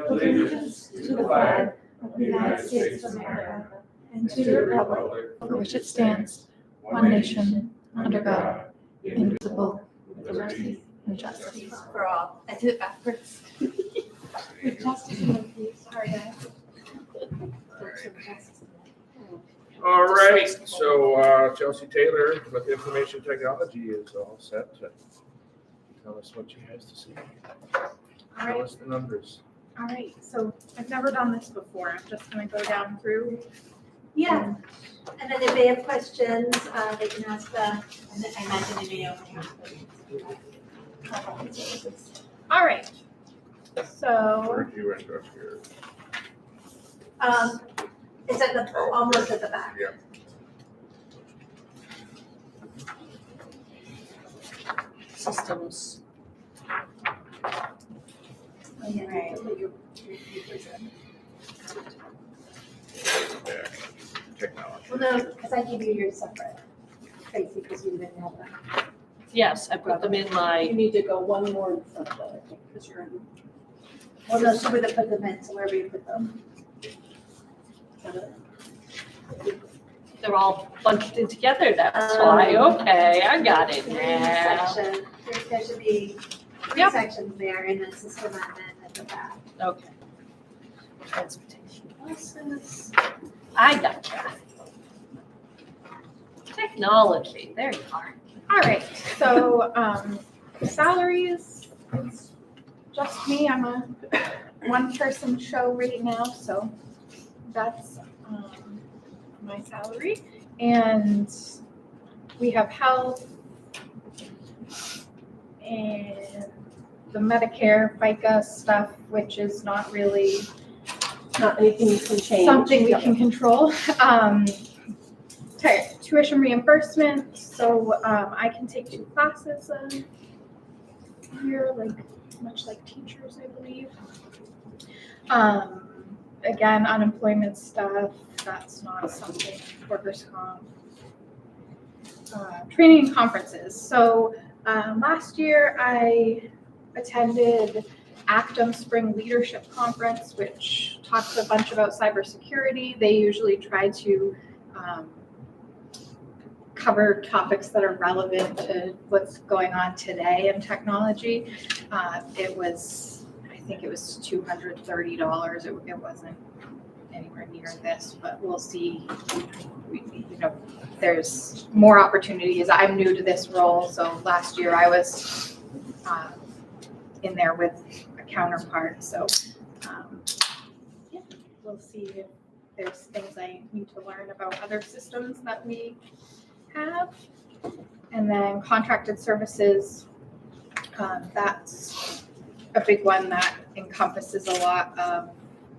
allegiance to the flag of the United States of America and to the republic for which it stands, one nation, under God, indivisible, with liberty and justice for all. I did it backwards. With justice and liberty. Sorry, guys. All right, so Chelsea Taylor with Information Technology is all set to tell us what she has to say. Tell us the numbers. All right, so I've never done this before. I'm just going to go down through. Yeah, and then if they have questions, they can ask I imagine they may only have. All right, so Where'd you end up here? It's at the, almost at the back. Yeah. Systems. Right. Yeah. Technology. Well, no, because I gave you your separate, Tracy, because you didn't have that. Yes, I put them in my, You need to go one more in front of that, I think, because you're in. Well, no, so we're gonna put them in, so wherever you put them. they're all bunched in together, that's why, okay, I got it now. Section, there should be three Yep. sections there, and then system admin at the back. Okay. Transportation buses, I gotcha. Technology, there you are. all right, so salaries, it's just me. I'm a one-person show right now, so that's my salary. And we have health and the Medicare, FICA stuff, which is not really Not anything you can change. something we can control. Tuition reimbursement, so I can take 2 classes a year, like much like teachers, I believe. Again, unemployment stuff, that's not something, workers' comp. Training and conferences. So last year I attended Actum Spring Leadership Conference, which talks a bunch about cybersecurity. They usually try to cover topics that are relevant to what's going on today in technology. It was, I think it was $230. It wasn't anywhere near this, but we'll see. There's more opportunities. I'm new to this role, so last year I was in there with a counterpart. So yeah, we'll see if there's things I need to learn about other systems that we have. And then contracted services, that's a big one that encompasses a lot of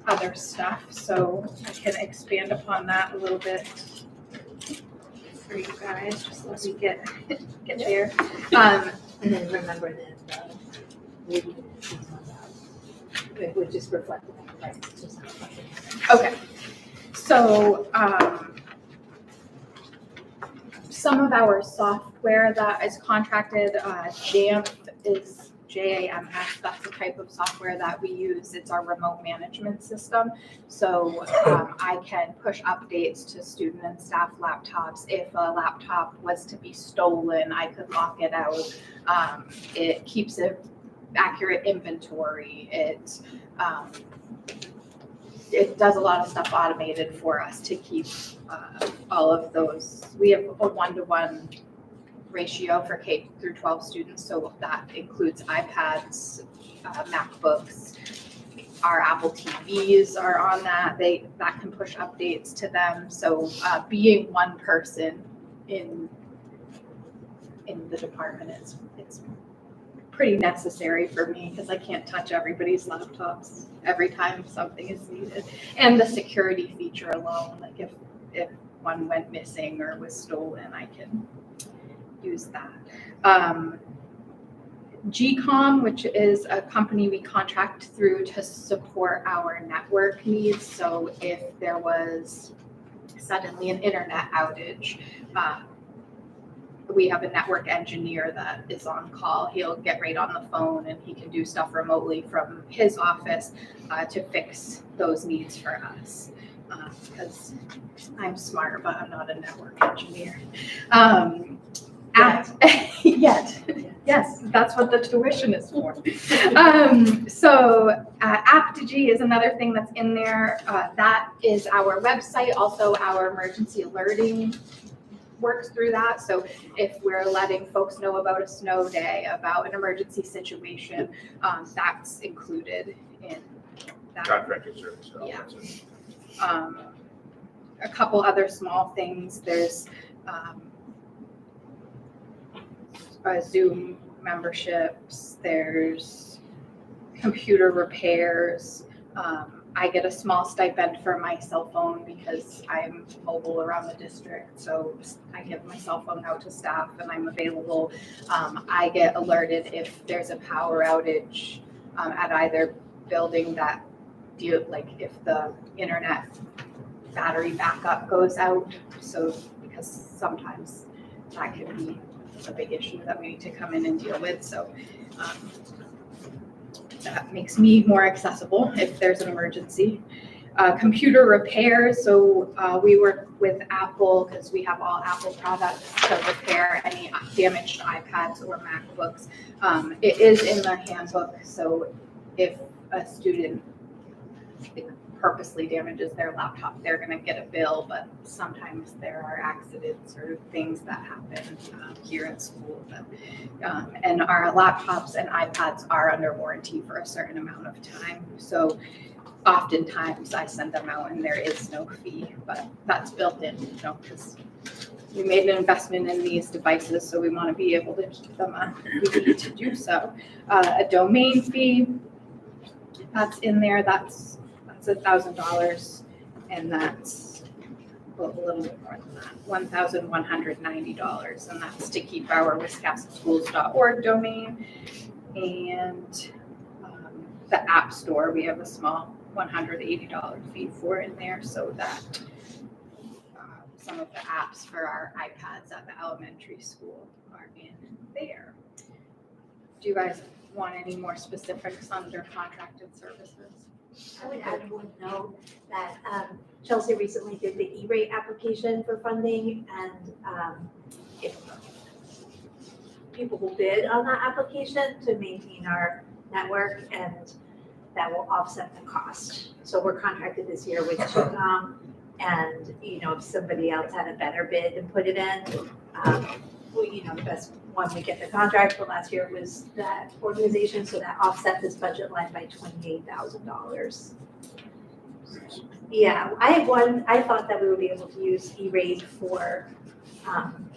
other stuff. So I can expand upon that a little bit for you guys, just as we get there. And then remember that, maybe it would just reflect the price, it's just not something. Okay, so some of our software that is contracted, JAMF is JAMS, that's the type of software that we use. It's our remote management system. So I can push updates to student and staff laptops. If a laptop was to be stolen, I could lock it out. It keeps an accurate inventory. It does a lot of stuff automated for us to keep all of those. We have a 1-to-1 ratio for K through 12 students, so that includes iPads, MacBooks, our Apple TVs are on that. That can push updates to them. So being one person in the department it's pretty necessary for me because I can't touch everybody's laptops every time something is needed. And the security feature alone, like if one went missing or was stolen, I can use that. GCOM, which is a company we contract through to support our network needs. So if there was suddenly an internet outage, we have a network engineer that is on call. He'll get right on the phone and he can do stuff remotely from his office to fix those needs for us. Because I'm smart, but I'm not a network engineer. Yet. Yes, that's what the tuition is for. So Aptgy is another thing that's in there. That is our website, also our emergency alerting works through that. So if we're letting folks know about a snow day, about an emergency situation, that's included in that. Contracted service. Yeah. A couple other small things. There's Zoom memberships, there's computer repairs. I get a small stipend for my cell phone because I'm mobile around the district, so I give my cell phone out to staff and I'm available. I get alerted if there's a power outage at either building that if the internet battery backup goes out. So because sometimes that can be a big issue that we need to come in and deal with. So that makes me more accessible if there's an emergency. Computer repairs. So we work with Apple because we have all Apple products to repair any damaged iPads or MacBooks. It is in the handbook. So if a student purposely damages their laptop, they're going to get a bill, but sometimes there are accidents or things that happen here at school. And our laptops and iPads are under warranty for a certain amount of time. So oftentimes I send them out and there is no fee, but that's built in, because we made an investment in these devices, so we want to be able to keep them if we need to do so. A domain fee, that's in there. That's $1,000, and that's a little bit more than that, $1,190, and that's to keep our wiscassetschools.org domain. And the App Store, we have a small $180 fee for in there, so that some of the apps for our iPads at the elementary school are in there. Do you guys want any more specifics under contracted services? I would add one note that Chelsea recently did the E-rate application for funding, and if people will bid on that application to maintain our network, and that will offset the cost. So we're contracted this year with Chicom, and if somebody else had a better bid and put it in, the best one we get the contract for last year was that organization, so that offset this budget line by $28,000. Yeah, I thought that we would be able to use E-rate for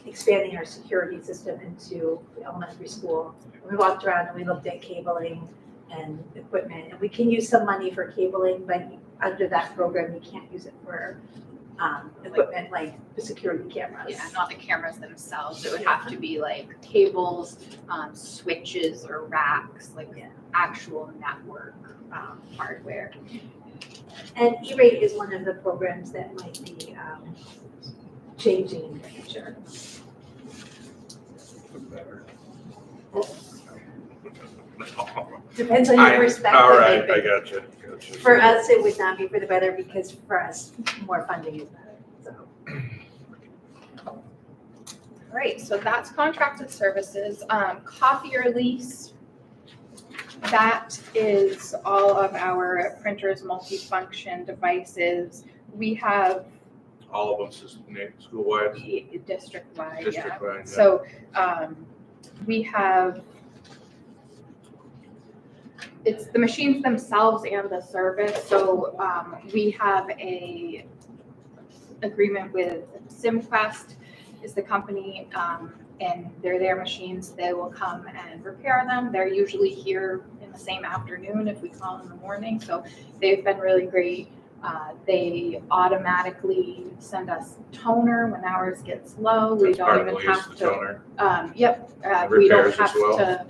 expanding our security system into the elementary school. We walked around and we looked at cabling and equipment, and we can use some money for cabling, but under that program you can't use it for equipment like the security cameras. Yeah, not the cameras themselves. It would have to be like cables, switches or racks, actual network hardware. And E-rate is one of the programs that might be changing in the future. Depends on your perspective. All right, I got you. For us, it would not be for the better, because for us, more funding is better. So. Great, so that's contracted services. Copier lease, that is all of our printers, multifunction devices. We have all of them school-wide? District-wide, District-wide, yeah. So we have, it's the machines themselves and the service. So we have a agreement with SimQuest is the company, and they're their machines. They will come and repair them. They're usually here in the same afternoon if we call in the morning. So they've been really great. They automatically send us toner when ours gets low. We don't even have to. Toner. We don't Repairs have as well? to.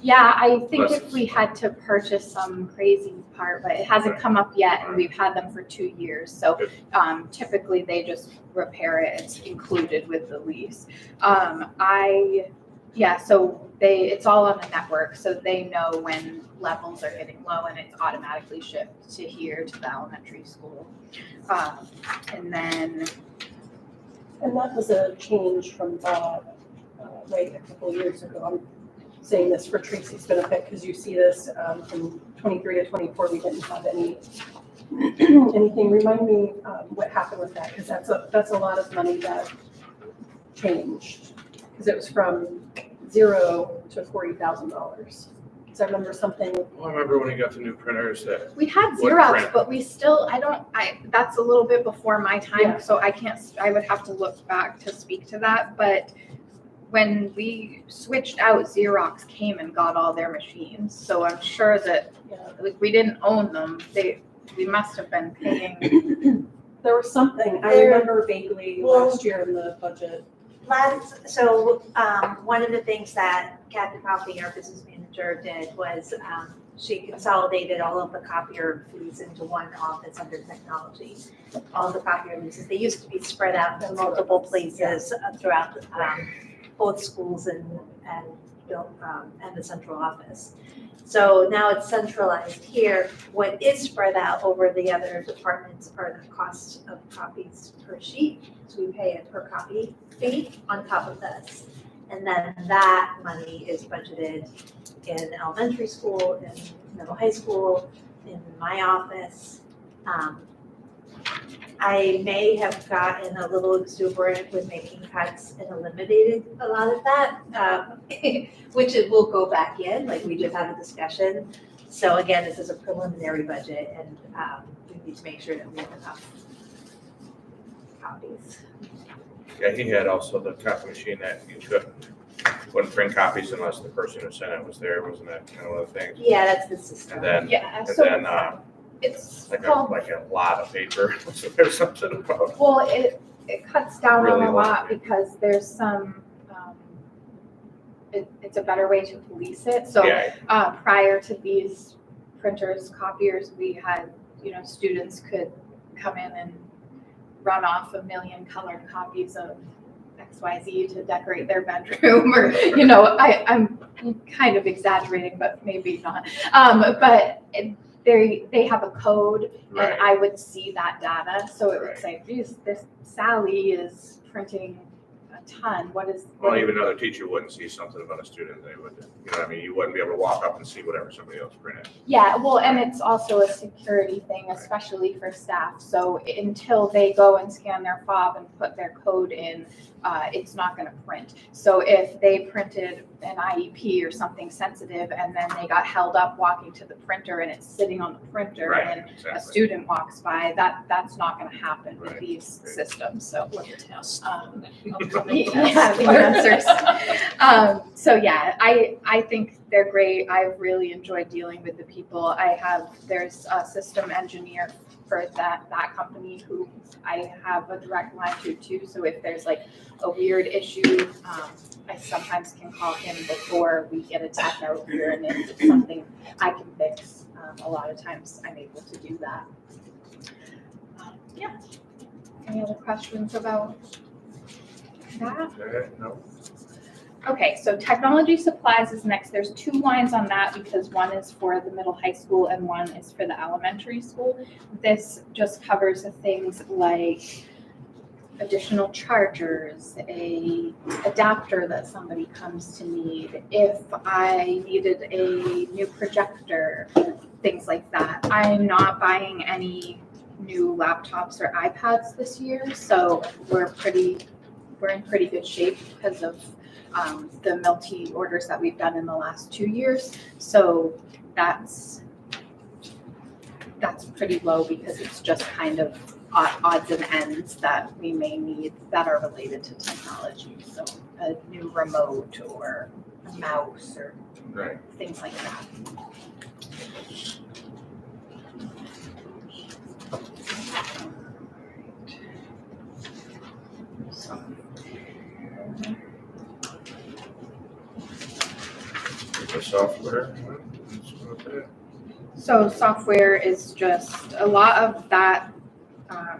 Yeah, I think Unless if we had to purchase some crazy part, but it hasn't come up yet, and we've had them for 2 years. So typically they just repair it. It's included with the lease. So it's all on the network, so they know when levels are getting low, and it's automatically shipped to here to the elementary school. And then And that was a change from Bob, right, a couple of years ago. I'm saying this for Tracy's benefit, because you see this from 23 to 24, we didn't have anything. Remind me what happened with that, because that's a lot of money that changed. Because it was from $0 to $40,000. Because I remember something. Well, I remember when he got the new printers that. we had Wood Xerox, print. but we still, that's a little bit before my time, Yeah. so I would have to look back to speak to that, but when we switched out, Xerox came and got all their machines, so I'm sure that, like, we didn't own them, we must have been paying. There was something, I remember vaguely last year in the budget. One of the things that Kathy Coffey, our business manager, did was she consolidated all of the copier fees into one office under technology. All the copier leases, they used to be spread out in multiple places throughout both schools and the central office. So now it's centralized here. What is spread out over the other departments are the cost of copies per sheet. So we pay a per copy fee on top of this. And then that money is budgeted in elementary school, in middle high school, in my office. I may have gotten a little exuberant with making cuts and eliminated a lot of that, which it will go back in, like we just had a discussion. So again, this is a preliminary budget, and we need to make sure that we have enough copies. Yeah, he had also the copy machine that you wouldn't print copies unless the person who sent it was there, wasn't that kind of one of the things? Yeah, that's the system. And then, Yeah, and so then, it's like called, a lot of paper, so there's something about. well, it cuts down on Really a lot. lot because there's some, it's a better way to police it. So Yeah, prior to these printers, copiers, we had, students could come in and run off 1 million colored copies of XYZ to decorate their bedroom, or, I'm kind of exaggerating, but maybe not. But they have a code, right. and I would see that data. So it would say, geez, this Sally is printing a ton. Well, even another teacher wouldn't see something about a student, they would, you know what I mean? You wouldn't be able to walk up and see whatever somebody else printed. Yeah, well, and it's also a security thing, especially for staff. So until they go and scan their fob and put their code in, it's not going to print. So if they printed an IEP or something sensitive, and then they got held up walking to the printer, and it's sitting on the printer, Right, and a exactly. student walks by, that's not going to happen with Right. these systems. So Yeah. yeah, the answers. So yeah, I think they're great. I've really enjoyed dealing with the people. There's a system engineer for that company who I have a direct line to too. So if there's like a weird issue, I sometimes can call him before we get a tech out here, and if it's something I can fix, a lot of times I'm able to do that. Yeah. Any other questions about that? No. Okay, so technology supplies is next. There's 2 lines on that because one is for the middle high school and one is for the elementary school. This just covers the things like additional chargers, a adapter that somebody comes to need, if I needed a new projector, things like that. I'm not buying any new laptops or iPads this year, so we're in pretty good shape because of the multi orders that we've done in the last 2 years. So that's pretty low because it's just kind of odds and ends that we may need that are related to technology. So a new remote or a mouse or Right. things like that. The software. Let's go with that. So software is just a lot of that.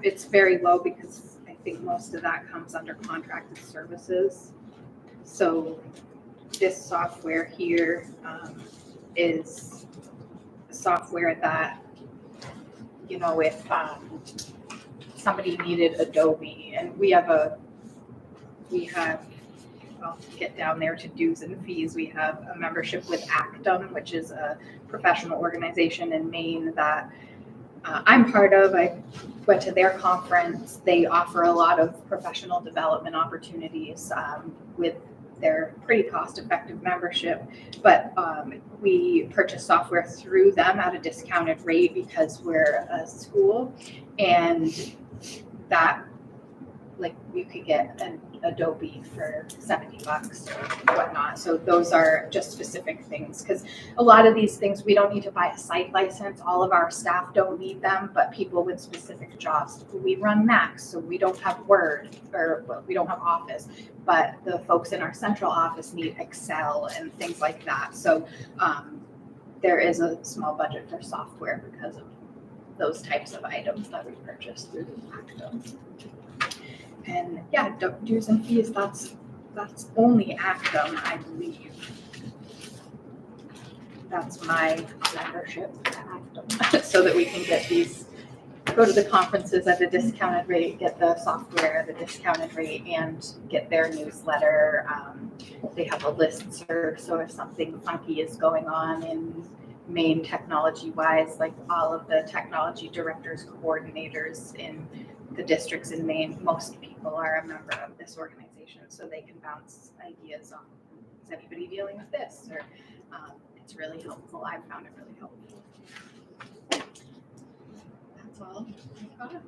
It's very low because I think most of that comes under contracted services. So this software here is software that, you know, if somebody needed Adobe, and I'll get down there to dues and fees. We have a membership with Actum, which is a professional organization in Maine that I'm part of. I went to their conference. They offer a lot of professional development opportunities with their pretty cost-effective membership. But we purchase software through them at a discounted rate because we're a school, and that, like, you could get an Adobe for $70 or whatnot. So those are just specific things, because a lot of these things, we don't need to buy a site license. All of our staff don't need them, but people with specific jobs. We run Macs, so we don't have Word, or well, we don't have Office, but the folks in our central office need Excel and things like that. So there is a small budget for software because of those types of items that we purchase through Actum. And yeah, dues and fees, that's only Actum, I believe. That's my membership to Actum, so that we can get these, go to the conferences at a discounted rate, get the software at a discounted rate, and get their newsletter. They have a listserv, so if something funky is going on in Maine technology-wise, like all of the technology directors, coordinators in the districts in Maine, most people are a member of this organization, so they can bounce ideas on, is anybody dealing with this? Or it's really helpful. I've found it really helpful. That's all I've got.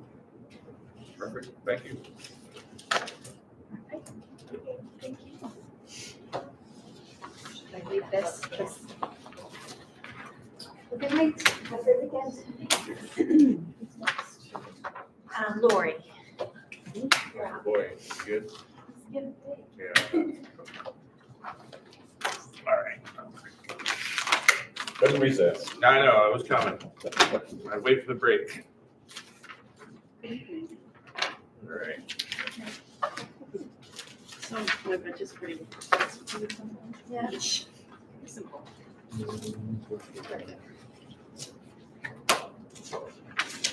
Perfect. Thank you. All right. Thank you. Should I leave this? Good night. Have a good weekend. Lori. You're up. Boy, good. Yeah. All right. Good recess. I know, I was coming. I'd wait for the break. All right. So my budget's pretty. Yeah. Simple.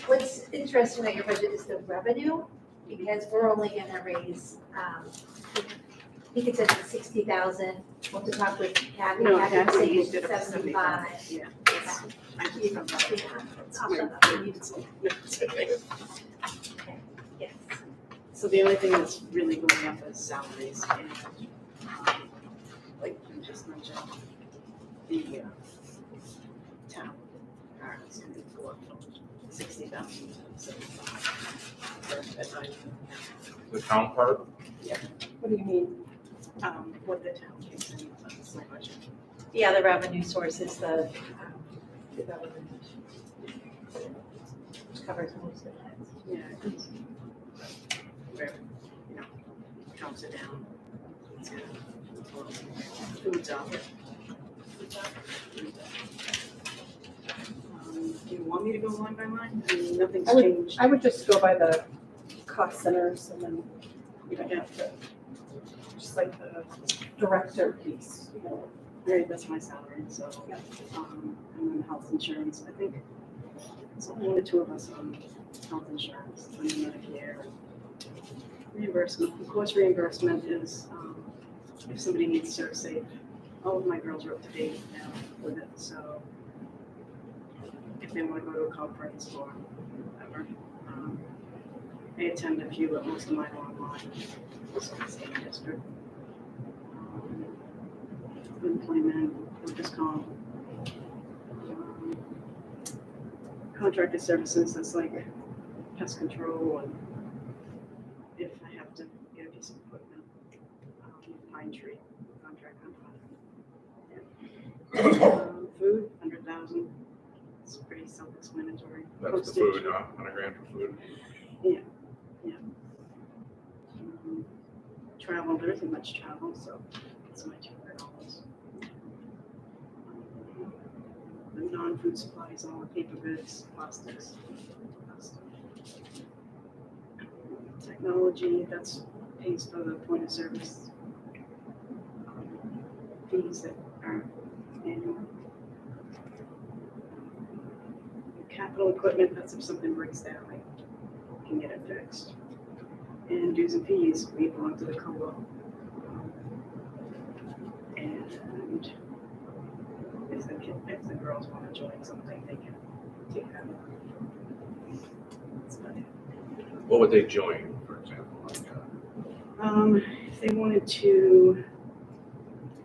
What's interesting about your budget is the revenue, because we're only gonna raise, I think it's at 60,000. We'll have to talk with Kathy. No, Kathy Kathy saying moved it up to 75. Yeah. I'll shut up. Yes. So the only thing that's really going up is salaries and, like you just mentioned, the town. It's gonna go up from 60,000 to 75. The town part? What do you mean? What the town takes in on the budget. Yeah, the revenue source is the government, which covers most of it. Yeah, it's where, you know, drops it down. It's good. Food's up. Do you want me to go line by line? I mean, nothing's changed. I would just go by the cost centers, and then you don't have to, just like the director piece, you know. Right, that's my salary, so, and then health insurance, I think it's only the two of us on health insurance, and Medicare. Reimbursement, of course, reimbursement is, if somebody needs serve safe, all of my girls are up to date now with it, so if they want to go to a conference or whatever, I attend a few, but most of mine are online, so it's in the district. Employment, workers' comp, contracted services, that's like pest control, and if I have to get a piece of equipment, pine tree, contract on fire. Food, 100,000, it's pretty self-explanatory. That's the food, huh? $100,000 for food. Travel, there isn't much travel, so it's my $200. the non-food supplies, all the paper goods, plastics. Technology, that's pays for the point of service fees that are annual. Capital equipment, that's if something breaks down, I can get it fixed. And dues and fees, we belong to the co-op. And if the girls want to join something, they can take that. That's about it. What would they join, for example? If they wanted to,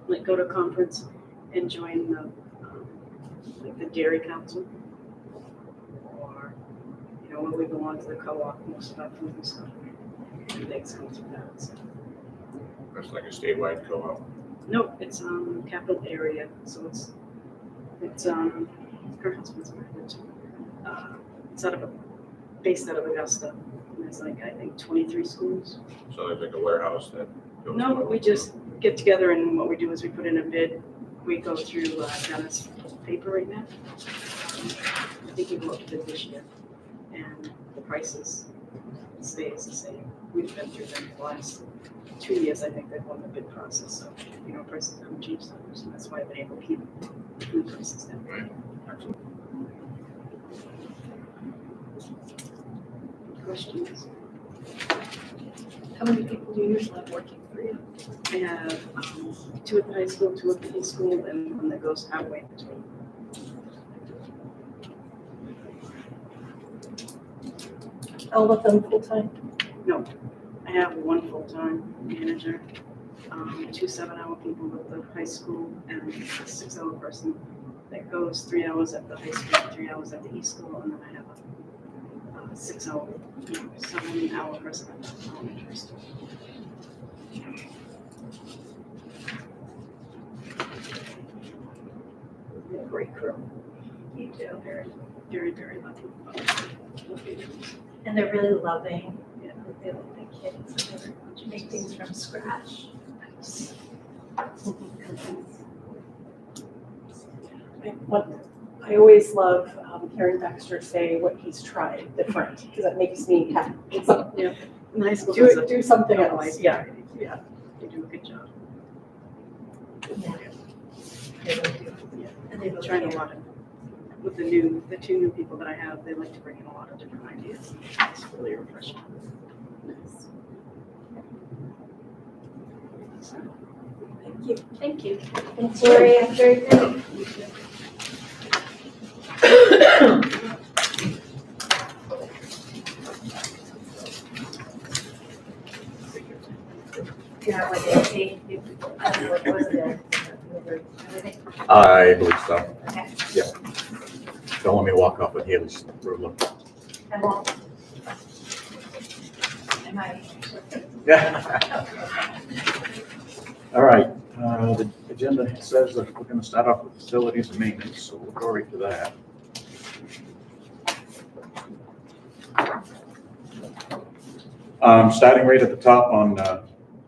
like, go to a conference and join the, like, the dairy council, or, you know, when we belong to the co-op, most of our food and stuff, things come through that. So. That's like a statewide co-op. Nope, it's capital area, so it's her husband's married. It's based out of Augusta. And there's like, I think, 23 schools. So there's like a warehouse that goes. No, we just get together, and what we do is we put in a bid. We go through Dennis paper right now. I think we looked at this year, and the prices stays the same. We've been through them the last 2 years. I think they've won the bid process, so prices haven't changed that much, and that's why I've been able to keep food prices down. Right. Excellent. Questions? How many people do you usually have working for you? I have 2 at the high school, 2 at the high school, and one that goes halfway between. All of them full-time? No, I have 1 full-time manager, 2 7-hour people at the high school, and a 6-hour person that goes 3 hours at the high school, 3 hours at the east school, and then I have a 7-hour person at the elementary school. Great crew. You do. Very, very, very lucky. And they're really loving. Yeah. They love the kids. They make things from scratch. I always love hearing Baxter say what he's tried different, because that makes me happy. It's Yeah. And the high school does do something no, else. like, Yeah. They do a good job. Yeah. They really do. And they I'm really trying a care. lot of, with the 2 new people that I have, they like to bring in a lot of different ideas. It's really refreshing. So, Thank you. Thank you. Thanks, Lori. I'm very good. Yeah, like they, what was it? Everything? I believe so. Okay. Don't let me walk off with Haley's ruler. I won't. Am I? Yeah. All right, the agenda says that we're gonna start off with facilities and maintenance, so we'll go right to that. Starting right at the top on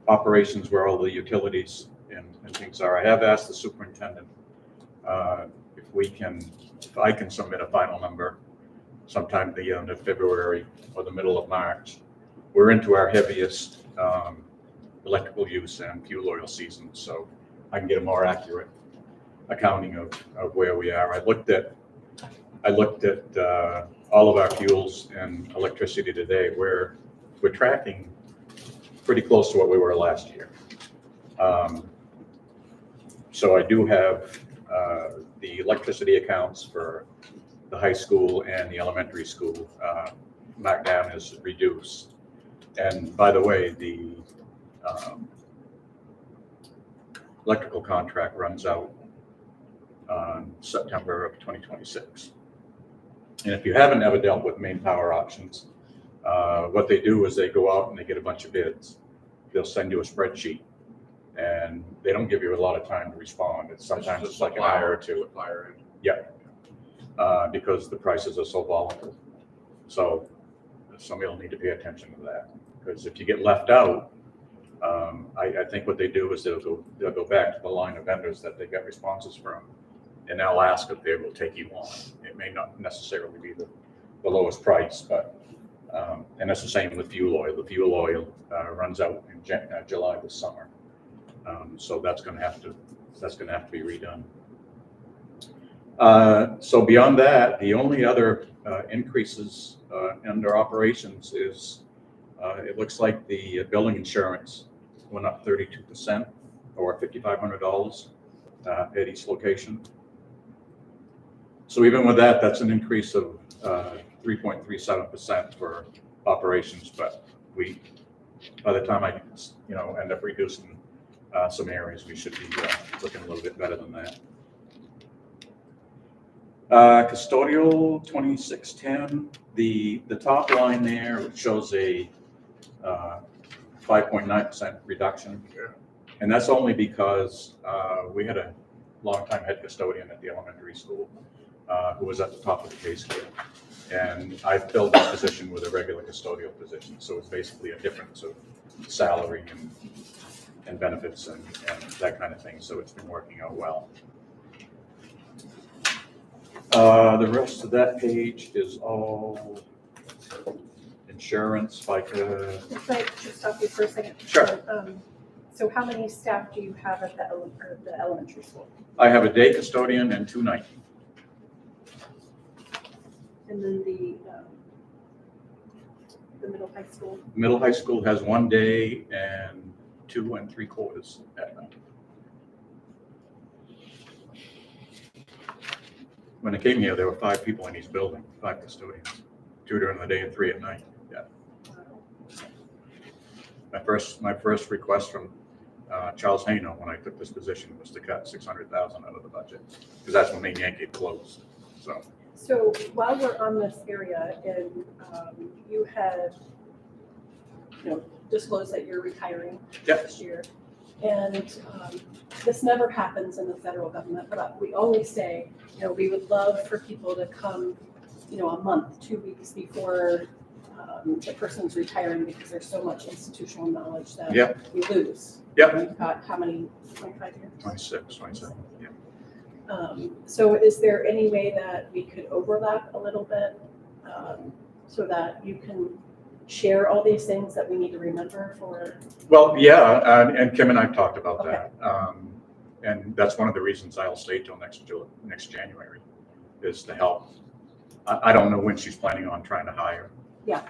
operations, where all the utilities and things are. I have asked the superintendent if I can submit a final number sometime at the end of February or the middle of March. We're into our heaviest electrical use and fuel oil season, so I can get a more accurate accounting of where we are. I looked at all of our fuels and electricity today. We're tracking pretty close to what we were last year. So I do have the electricity accounts for the high school and the elementary school marked down as reduced. And by the way, the electrical contract runs out on September of 2026. And if you haven't ever dealt with main power options, what they do is they go out and they get a bunch of bids. They'll send you a spreadsheet, and they don't give you a lot of time to respond. Sometimes it's like an hour or 2. Because the prices are so volatile. So somebody will need to pay attention to that, because if you get left out, I think what they do is they'll go back to the line of vendors that they get responses from, and they'll ask if they will take you on. It may not necessarily be the lowest price, but, and that's the same with fuel oil. The fuel oil runs out in July this summer. So that's gonna have to be redone. So beyond that, the only other increases under operations is, it looks like the building insurance went up 32% or $5,500 at each location. So even with that, that's an increase of 3.37% for operations, but by the time I end up reducing some areas, we should be looking a little bit better than that. Custodial 2610, the top line there shows a 5.9% reduction. And that's only because we had a longtime head custodian at the elementary school who was at the top of the pay scale. And I filled that position with a regular custodial position. So it's basically a difference of salary and benefits and that kind of thing. So it's been working out well. The rest of that page is all insurance, FICA. If I just stop you for a second. Sure. So how many staff do you have at the elementary school? I have a day custodian and 2 night. And then the middle high school? Middle high school has 1 day and 2 3/4 at night. When I came here, there were 5 people in each building, 5 custodians, 2 during the day and 3 at night. Yeah. My first request from Charles Haino when I took this position was to cut $600,000 out of the budget because that's when Maine Yankee closed. So while we're on this area, and you had, disclosed that you're retiring next year, and this never happens in the federal government, but we always say, we would love for people to come, a month, 2 weeks before the person's retiring because there's so much institutional knowledge that we lose. Yep. We've got how many, 25 years? 26, 27, yeah. So is there any way that we could overlap a little bit so that you can share all these things that we need to remember for? Well, yeah, and Kim and I have talked about that. And that's one of the reasons I'll stay till next January is to help. I don't know when she's planning on trying to hire. Yeah.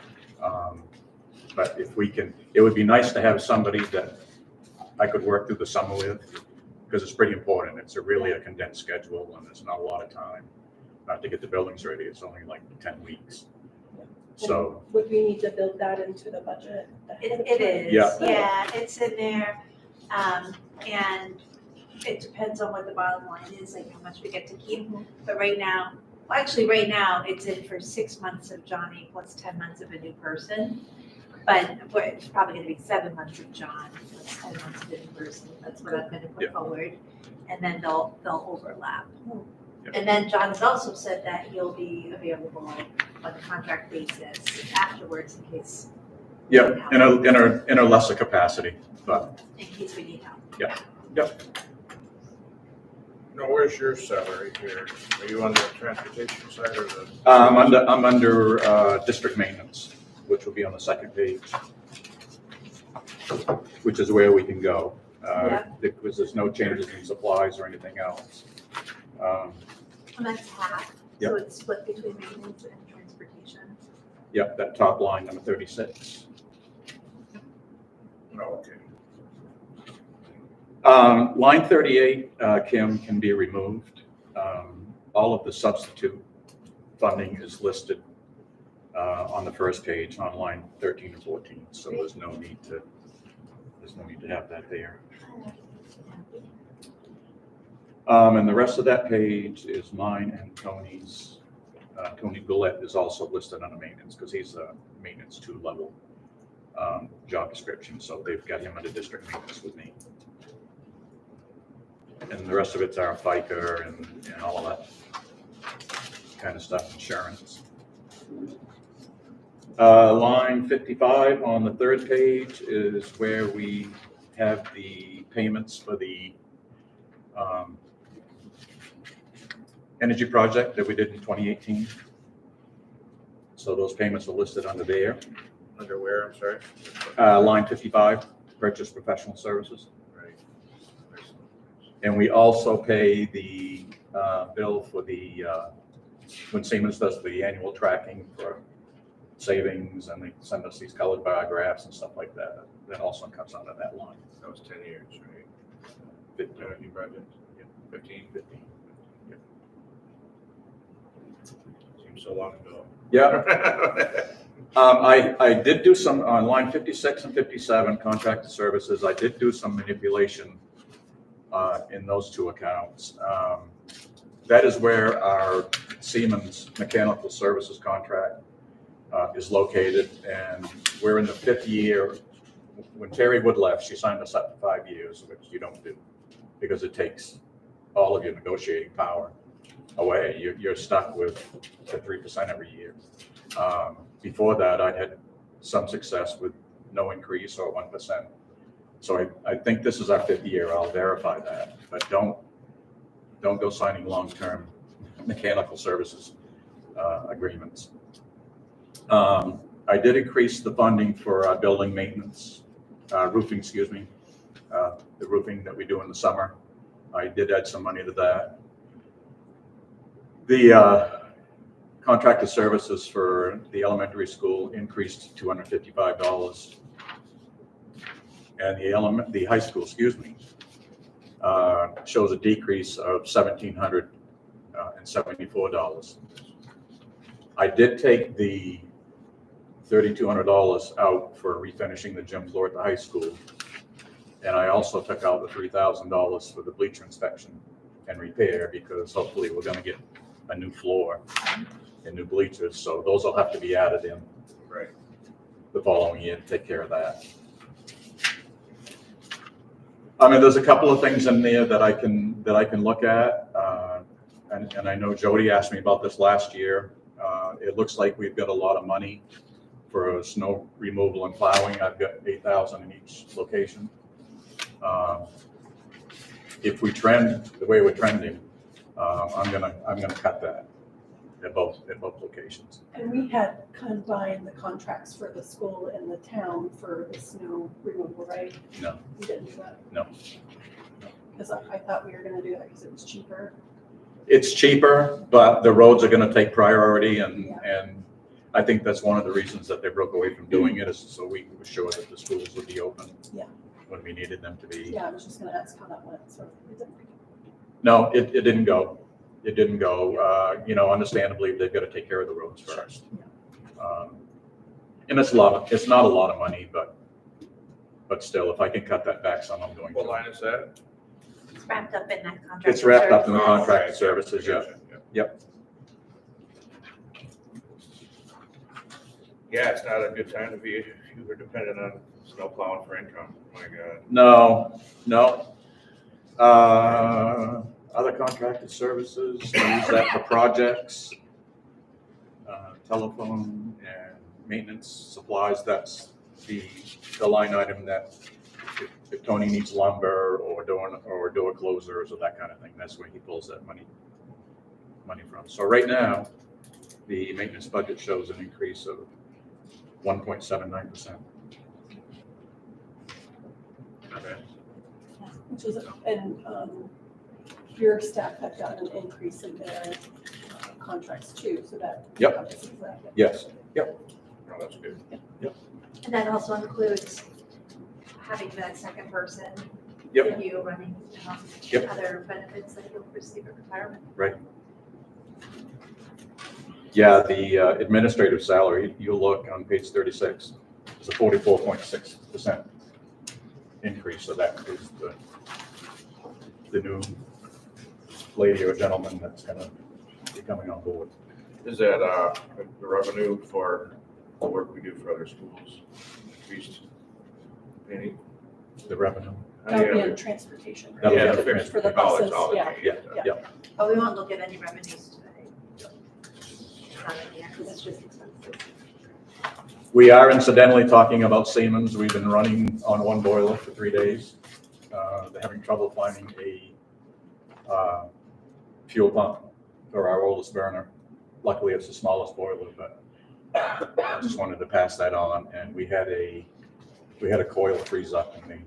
But if we can, it would be nice to have somebody that I could work through the summer with because it's pretty important. It's really a condensed schedule and there's not a lot of time to get the buildings ready. It's only like 10 weeks. So would we need to build that into the budget? It is. Yeah. It's in there. And it depends on what the bottom line is, like how much we get to keep. But right now it's in for 6 months of Johnny plus 10 months of a new person. But it's probably gonna be 7 months of John plus 10 months of a new person. That's what I'm gonna put forward. And then they'll overlap. Yep. And then John has also said that he'll be available on a contract basis afterwards in case. yeah, in a lesser capacity, but In case we need help. Now, where's your salary here? Are you on the transportation side or the? I'm under district maintenance, which will be on the second page, which is where we can go because there's no changes in supplies or anything else. And that's half, so it's split between maintenance and transportation. Yep, that top line, number 36. No, okay. Line 38, Kim, can be removed. All of the substitute funding is listed on the first page on line 13 and 14, so there's no need to have that there. And the rest of that page is mine and Tony's. Tony Goulet is also listed under maintenance because he's a maintenance 2 level job description, so they've got him under district maintenance with me. And the rest of it's our FICA and all of that kind of stuff, insurance. Line 55 on the third page is where we have the payments for the energy project that we did in 2018. So those payments are listed under there. Under where, I'm sorry? Line 55, purchase professional services. Right. And we also pay the bill for the, when Siemens does the annual tracking for savings, and they send us these colored bar graphs and stuff like that. That also comes out of that line. That was 10 years, right? 15. Energy project? Yeah, 15. Yeah. Seems so long ago. Yeah. I did do some, on line 56 and 57, contracted services, I did do some manipulation in those two accounts. That is where our Siemens mechanical services contract is located, and we're in the 5th year. When Terry Wood left, she signed us up for 5 years, which you don't do, because it takes all of your negotiating power away. You're stuck with the 3% every year. Before that, I'd had some success with no increase or 1%. So I think this is our 5th year. I'll verify that, but don't go signing long-term mechanical services agreements. I did increase the funding for building maintenance, roofing, excuse me, the roofing that we do in the summer. I did add some money to that. The contracted services for the elementary school increased to $255, and the high school, excuse me, shows a decrease of $1,774. I did take the $3,200 out for refinishing the gym floor at the high school, and I also took out the $3,000 for the bleacher inspection and repair, because hopefully we're going to get a new floor and new bleachers, so those will have to be added in Right. the following year to take care of that. I mean, there's a couple of things in there that I can look at, and I know Jody asked me about this last year. It looks like we've got a lot of money for snow removal and plowing. I've got 8,000 in each location. If we trend the way we're trending, I'm gonna cut that at both locations. And we had combined the contracts for the school and the town for the snow removal, right? No. We didn't do that? No. Because I thought we were gonna do that because it was cheaper. It's cheaper, but the roads are gonna take priority, and I think that's one of the reasons that they broke away from doing it, is so we were sure that the schools would be open Yeah. when we needed them to be. Yeah, I was just gonna ask how that went, so it didn't. No, it didn't go. It didn't go. Understandably, they've got to take care of the roads first. And it's not a lot of money, but still, if I can cut that back some, I'm going What to. line is that? It's wrapped up in that contract. It's wrapped up in the contracted services, yeah. Yep. Yeah, it's not a good time to be if you were dependent on snow plowing for income. My God. No. Other contracted services, I use that for projects, telephone and maintenance supplies. That's the line item that if Tony needs lumber or door closers or that kind of thing, that's where he pulls that money from. So right now, the maintenance budget shows an increase of 1.79%. Which is, and your staff had gotten an increase in their contracts too, so that. Yep. encompasses that. Yes. Oh, that's good. And that also includes having that second person. Yep. You running, Yep. other benefits that you'll receive at retirement. Yeah, the administrative salary, you'll look on page 36, it's a 44.6% increase. So that is the new lady or gentleman that's going to be coming on board. Is that the revenue for the work we do for other schools increased? Any? The revenue. That would be in transportation. right? That'll be Yeah, on the fixed. For the Oh, it's buses, all yeah. Yeah. But we won't look at any revenues today. Not in here, because it's just expensive. We are incidentally talking about Siemens. We've been running on one boiler for 3 days. They're having trouble finding a fuel pump for our oldest burner. Luckily, it's the smallest boiler, but I just wanted to pass that on. And we had a coil freeze up in the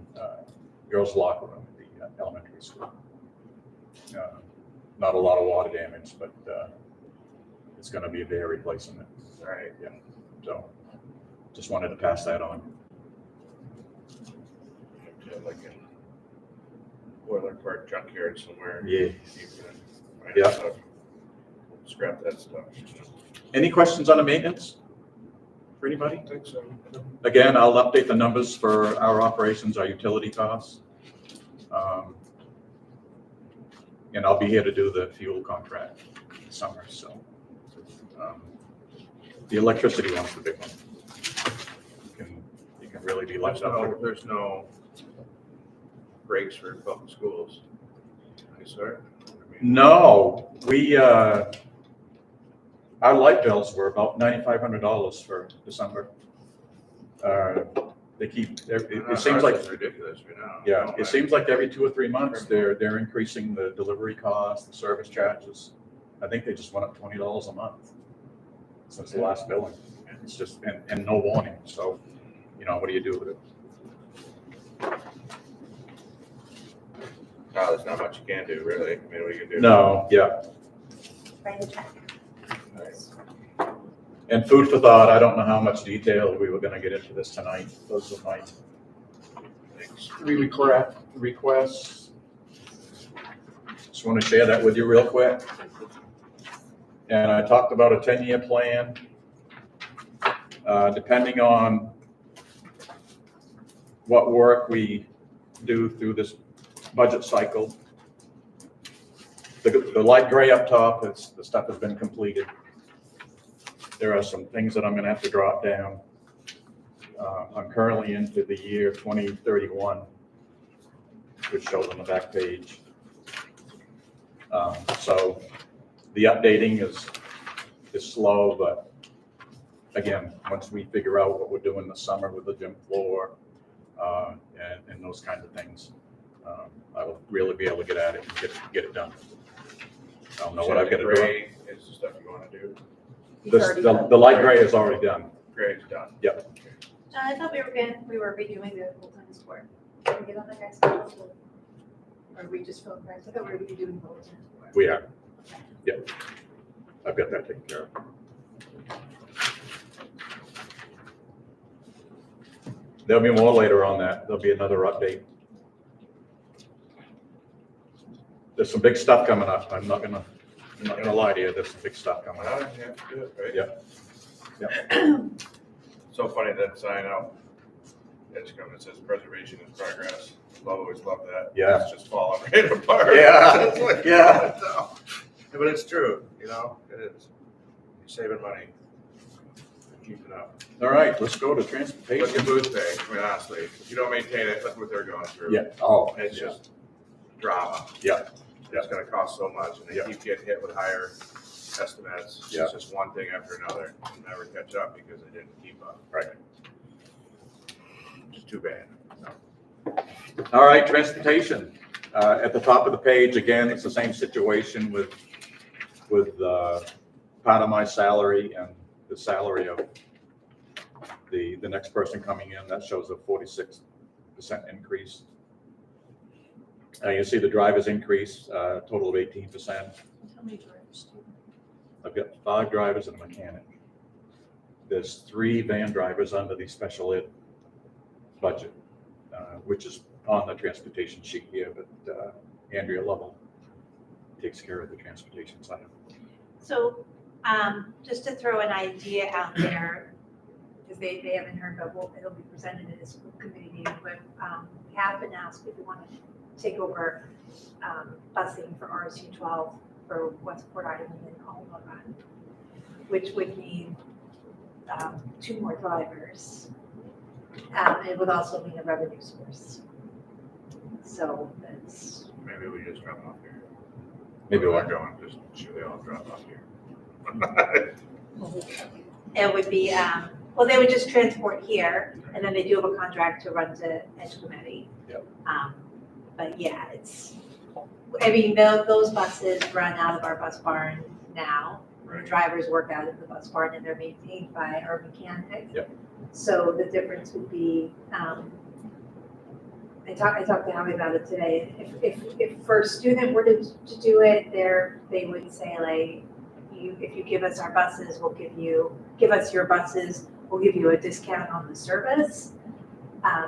girls' locker room at the elementary school. Not a lot of water damage, but it's going to be a day replacing it. All right. Yeah. So just wanted to pass that on. Like a boiler park junkyard somewhere. Yeah. You can find Yeah. stuff, scrap that stuff. Any questions on the maintenance for anybody? I think so. Again, I'll update the numbers for our operations, our utility costs. And I'll be here to do the fuel contract this summer, so. The electricity one's the big one. You can really be left out. There's no breaks for public schools. Is there? No, our light bills were about $9,500 for December. They keep, it seems like, It's ridiculous right now. yeah, it seems like every 2 or 3 months, they're increasing the delivery costs, the service charges. I think they just went up $20 a month since the last billing. It's just, and no warning, so, what do you do with it? No, there's not much you can do, really. I mean, what you can do. No, yeah. Write a check. And food for thought, I don't know how much detail we were gonna get into this tonight. Those are my three requests. Just want to share that with you real quick. And I talked about a 10-year plan. Depending on what work we do through this budget cycle. The light gray up top, the stuff has been completed. There are some things that I'm going to have to drop down. I'm currently into the year 2031, which shows on the back page. So the updating is slow, but again, once we figure out what we're doing this summer with the gym floor and those kinds of things, I will really be able to get at it and get it done. I don't know what I've got to do. Gray is the stuff you want to do. The light gray is already done. Gray's done. Yep. John, I thought we were redoing the full tennis court. Did we get on that guy's schedule? Or we just filmed price? I thought we were redoing the whole tennis court. We are. Yep. I've got that taken care of. There'll be more later on that. There'll be another update. There's some big stuff coming up. I'm not gonna lie to you. There's some big stuff coming Well, up. you have to do it, right? Yeah. So funny that sign out. It's coming, it says preservation in progress. I've always loved that. Yeah. It's just falling right apart. Yeah. It's like, Yeah. no. But it's true, it is. You're saving money. Keep it up. All right, let's go to Look transportation. at booth pay, I mean, honestly, if you don't maintain it, look what they're going through. Yeah. Oh, It's yeah. just drama. Yeah. It's gonna cost so much, and they Yeah. keep getting hit with higher estimates. Yeah. It's just one thing after another. You'll never catch up because they didn't keep up. Right. It's too bad. All right, transportation. At the top of the page, again, it's the same situation with part of my salary and the salary of the next person coming in. That shows a 46% increase. You see the drivers increase, total of 18%. How many drivers? I've got 5 drivers and a mechanic. There's 3 van drivers under the special ed budget, which is on the transportation sheet here, but Andrea Lovell takes care of the transportation side. So, just to throw an idea out there, because they haven't heard, but it'll be presented in the school committee meeting, but we have been asked if we want to take over busing for RSU 12 for Westport Island and Alma Run, which would mean 2 more drivers. It would also mean a revenue source. So that's. Maybe we just drop off here. Maybe Where we'll they're going, just should they all drop off here? It would be, well, they would just transport here, and then they do have a contract to run to Wiscasset. Yep. But yeah, those buses run out of our bus barn now. Right. Drivers work out at the bus barn and they're maintained by our mechanic. Yep. So the difference would be, I talked to Howie about it today. If for a student were to do it, they would say like, if you give us our buses, give us your buses, we'll give you a discount on the service.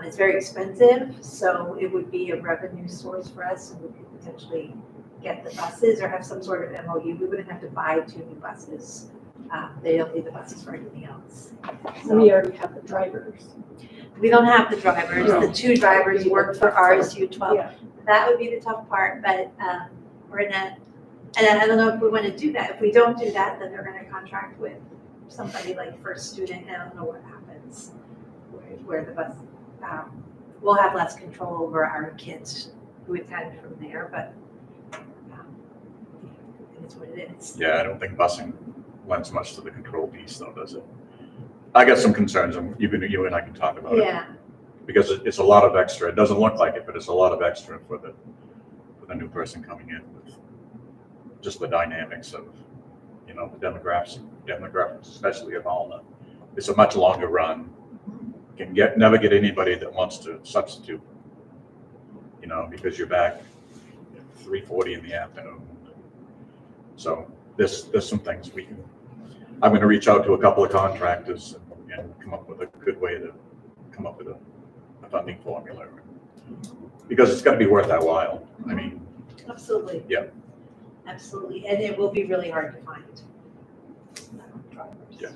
It's very expensive, so it would be a revenue source for us, and we could potentially get the buses or have some sort of MOU. We wouldn't have to buy 2 new buses. They don't need the buses for anything else. We already have the drivers. We don't have the drivers. The 2 drivers work for RSU 12. Yeah. That would be the tough part, but we're in a, and I don't know if we want to do that. If we don't do that, then they're going to contract with somebody like First Student, and I don't know what happens where the bus, we'll have less control over our kids who attend from there, but it's what it is. Yeah, I don't think busing lends much to the control piece though, does it? I got some concerns, and you and I can talk about it. Yeah, Because it's a lot of extra. It doesn't look like it, but it's a lot of extra for the new person coming in with just the dynamics of, the demographics, especially of Alna. It's a much longer run. Can never get anybody that wants to substitute, because you're back at 3:40 in the afternoon. So there's some things I'm going to reach out to a couple of contractors and come up with a good way to come up with a funding formula, because it's got to be worth that while. I mean, absolutely. Yeah. Absolutely, and it will be really hard to find drivers. Yeah.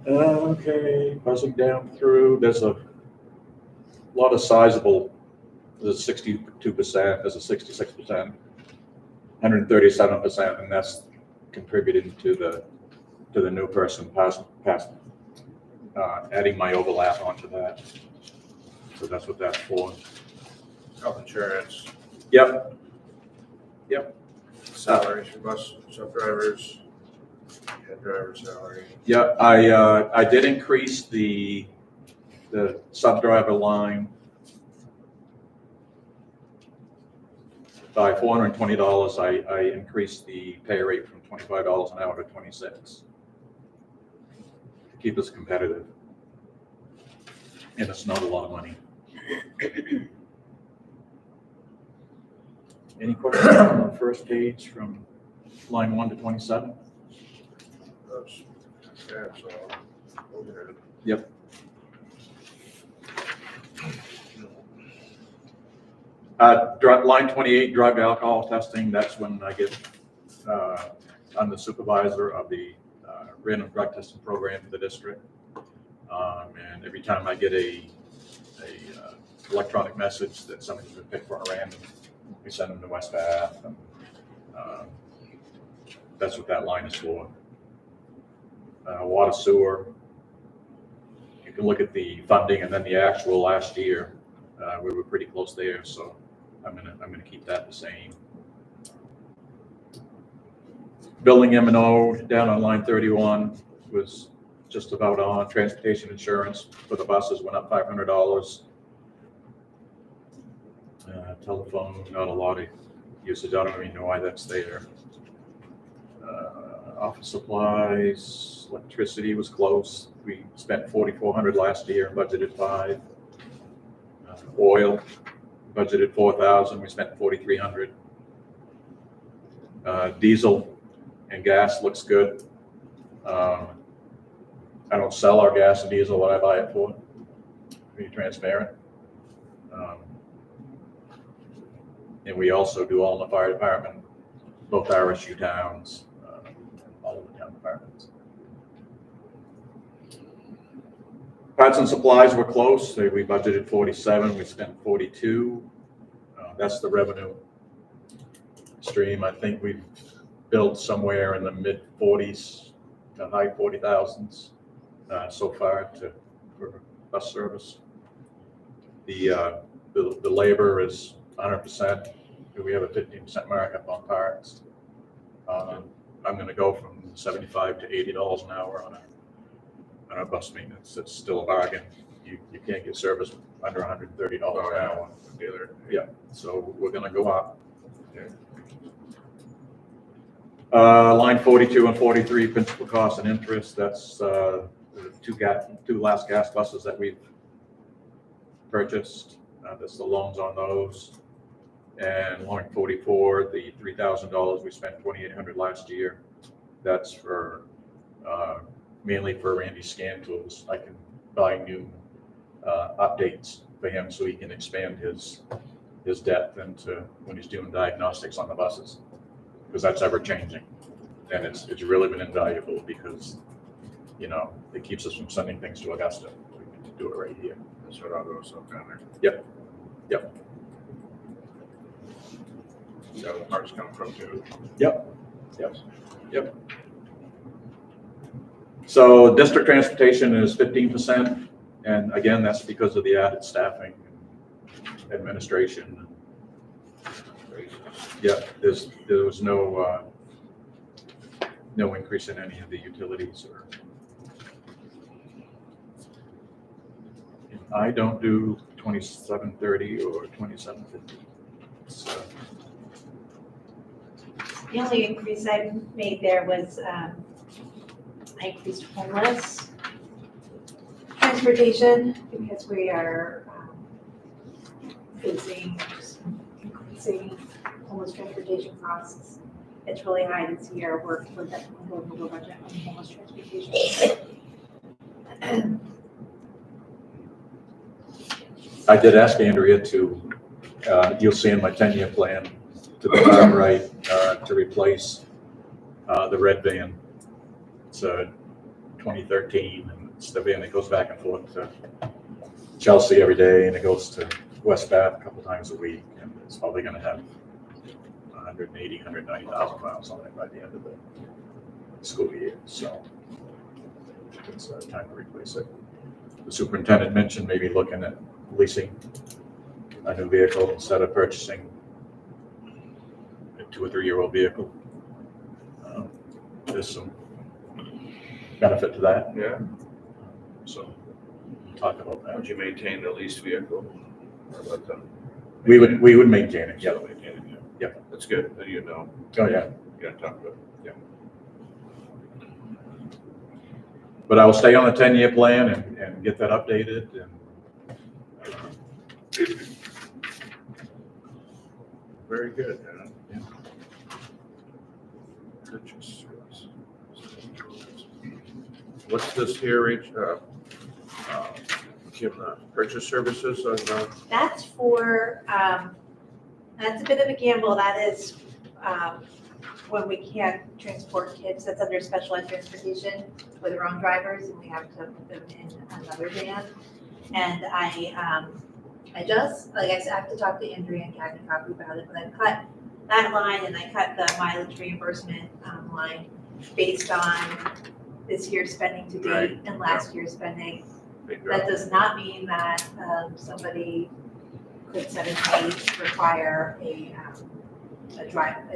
Okay, buzzing down through, there's a lot of sizable, there's a 62%, there's a 66%, 137%, and that's contributing to the new person adding my overlap onto that. So that's what that's for. Health insurance, Yep. salaries for bus sub-drivers, head driver salary. Yeah, I did increase the sub-driver line by $420. I increased the pay rate from $25 an hour to $26 to keep us competitive. And it's not a lot of money. Any questions on the first page from line 1 to 27? That's all. Okay. Yep. Line 28, drug alcohol testing. That's when I get, I'm the supervisor of the random drug testing program for the district. And every time I get a electronic message that somebody's been picked for a random, we send them to Wiscasset. And that's what that line is for. Water sewer. You can look at the funding and then the actual last year. We were pretty close there, so I'm gonna keep that the same. Building M&O down on line 31 was just about on. Transportation insurance for the buses went up $500. Telephone, not a lot of usage. I don't even know why that's there. Office supplies, electricity was close. We spent $4,400 last year, budgeted $5,000. Oil, budgeted $4,000. We spent $4,300. Diesel and gas looks good. I don't sell our gas and diesel. What I buy it for, to be transparent. And we also do all in the fire department, both RSU towns, all of the town departments. Parts and supplies were close. We budgeted 47, we spent 42. That's the revenue stream. I think we've built somewhere in the mid 40s to high 40,000s so far for bus service. The labor is 100%. We have a 15% markup on parts. I'm going to go from $75 to $80 an hour on our bus maintenance. It's still a bargain. You can't get service under $130 an hour. Dealer. Yeah, so we're going to go up. Line 42 and 43, principal cost and interest, that's the two last gas buses that we've purchased. That's the loans on those. And line 44, the $3,000 we spent, $2,800 last year. That's for mainly for Randy's scan tools. I can buy new updates for him so he can expand his depth into when he's doing diagnostics on the buses, because that's ever changing. And it's really been invaluable because, you know, it keeps us from sending things to Augusta. We can do it right here. That's what I'll go up down there. Yep. Is that where parts come from too? Yep. So district transportation is 15%. And again, that's because of the added staffing and administration. Yeah, there was no increase in any of the utilities or. I don't do 2730 or 2750. So, The only increase I made there was, I increased homeless transportation because we are facing increasing homeless transportation costs. It's really high this year. We're definitely going over budget on homeless transportation. I did ask Andrea to, you'll see in my 10-year plan to the top right, to replace the red van. It's a 2013, and it's the van that goes back and forth to Chelsea every day, and it goes to West Bath a couple times a week, and it's probably going to have 180, 190,000 miles on it by the end of the school year. So it's time to replace it. The superintendent mentioned maybe looking at leasing a new vehicle instead of purchasing a 2 or 3 year old vehicle. There's some benefit to that. Yeah. So we'll talk about that. Would you maintain the leased vehicle? Or let them? We would maintain it. Yeah. Still maintain it, yeah. Yeah. That's good. Then you know. Oh yeah. You gotta talk about it. But I will stay on the 10-year plan and get that updated and. Very good. Yeah. Purchase. What's this here, Rich? Kim, purchase services on, That's for, that's a bit of a gamble. That is when we can't transport kids. That's under special ed transportation with their own drivers, and we have to put them in another van. And I just, like I said, I have to talk to Andrea and Kathy probably about it, but I cut that line and I cut the mileage reimbursement line based on this year's spending to date Right. and last year's spending. big That drop? does not mean that somebody could suddenly require an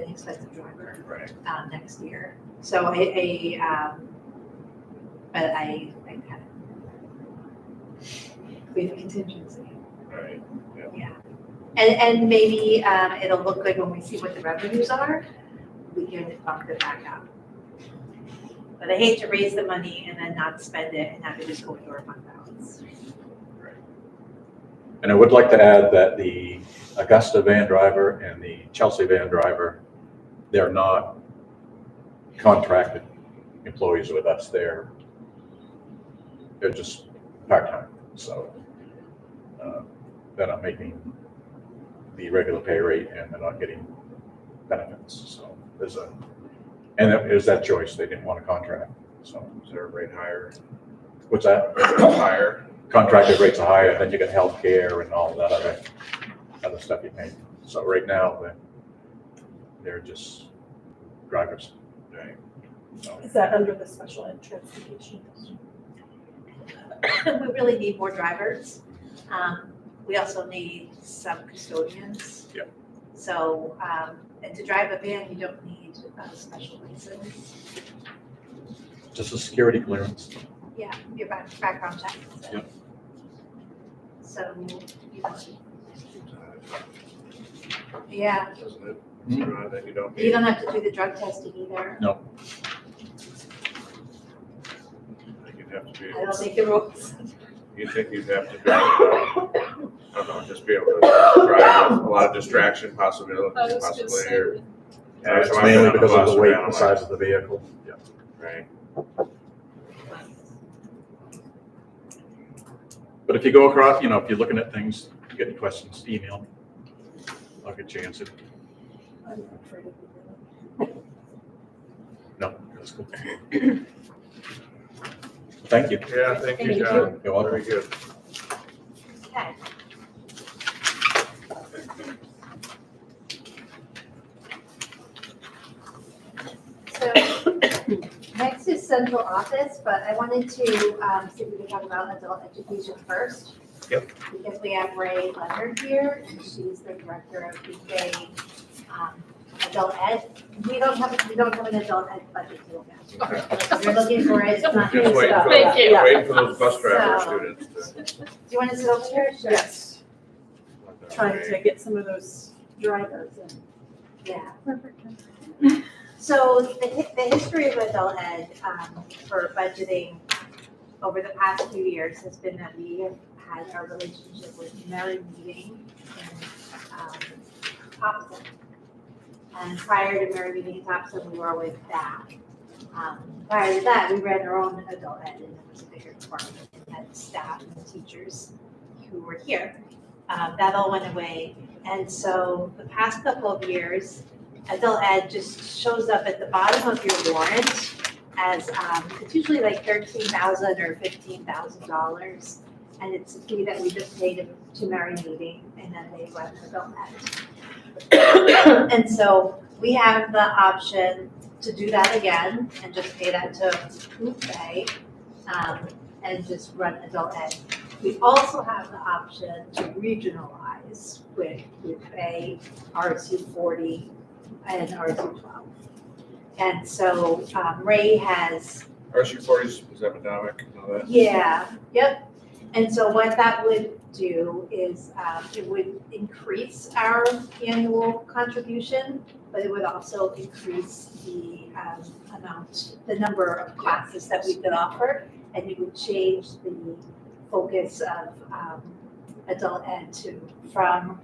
expensive driver Right. next year. So but I kind of, we have a contingency. Right. Yeah. And maybe it'll look good when we see what the revenues are, we can bump it back up. But I hate to raise the money and then not spend it and have it just go into our fund balance. And I would like to add that the Augusta van driver and the Chelsea van driver, they're not contracted employees with us. They're just part-time. So they're not making the regular pay rate and they're not getting benefits. So there's that choice. They didn't want a contract. So Is there a rate higher? what's that? Higher. Contracted rates are higher, then you get health care and all that other stuff you pay. So right now, they're just drivers. Right. So, Is that under the special ed transportation? We really need more drivers. We also need some custodians. Yeah. So, and to drive a van, you don't need a special license. just a security clearance. Yeah, your background check. Yep. So, you know, yeah, Doesn't it? That you don't You need. don't have to do the drug testing either. You'd have to be, I don't make the rules. you think you'd have to drive, I don't know, just be able to drive with a lot of distraction possibility, possibly, or. It's mainly because of the weight and size of the vehicle. Yeah. Right. But if you go across, if you're looking at things, you get any questions, email me. I'll get you answered. I'm not afraid of it. No, that's cool. Thank you. Yeah, thank you, Thank you. John. You're welcome. Very good. Okay. So next is central office, but I wanted to see if we could talk about adult education first. Yep. Because we have Ray Leonard here, and she's the director of BK Adult Ed. We don't have an adult ed budget to look at. Okay. If you're looking for it, it's not. Just waiting for, Thank you. waiting for those bus driver So- students. Do you want to sit over here? Sure. Yes, trying to get some of those drivers in. Yeah. So the history of adult ed for budgeting over the past few years has been that we have had our relationship with Merry Meeting and Thompson. And prior to Merry Meeting and Thompson, we were with that. Prior to that, we ran our own adult ed, and it was a bigger department and had staff and teachers who were here. That all went away. And so the past couple of years, adult ed just shows up at the bottom of your warrant as, it's usually like $13,000 or $15,000. And it's a fee that we just pay to Merry Meeting, and then they run adult ed. And so we have the option to do that again and just pay that to Food Pay, and just run adult ed. We also have the option to regionalize with Food Pay, RSU 40, and RSU 12. And so Ray has. RSU 40 is epidemic and all that. Yeah, yep. And so what that would do is it would increase our annual contribution, but it would also increase the the number of classes that we could offer, and it would change the focus of adult ed from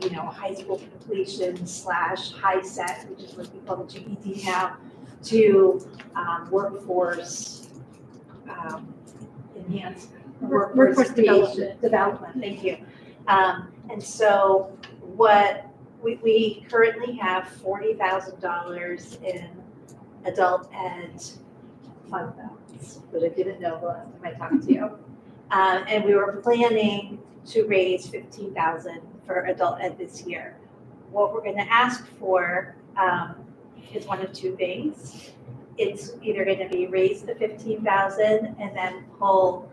high school completion / high set, which is what we call the GED now, to workforce enhancement. Workforce Development, thank you. And so what we currently have $40,000 in adult ed fund balance, but I didn't know the last time I talked to you. And we were planning to raise $15,000 for adult ed this year. What we're gonna ask for is one of two things. It's either gonna be raise the $15,000 and then pull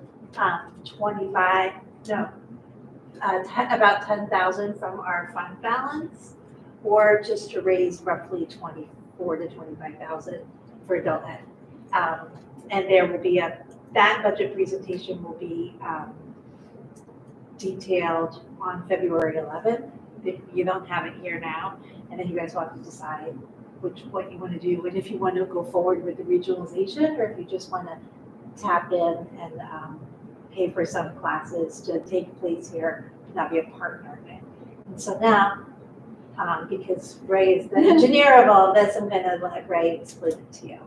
about 10,000 from our fund balance, or just to raise roughly 24 to 25,000 for adult ed. And there will be that budget presentation will be detailed on February 11th. If you don't have it here now, and then you guys want to decide which point you want to do, and if you want to go forward with the regionalization, or if you just want to tap in and pay for some classes to take place here, not be a partner in it. And so now, because Ray is the engineer of all of this, I'm gonna let Ray explain it to you.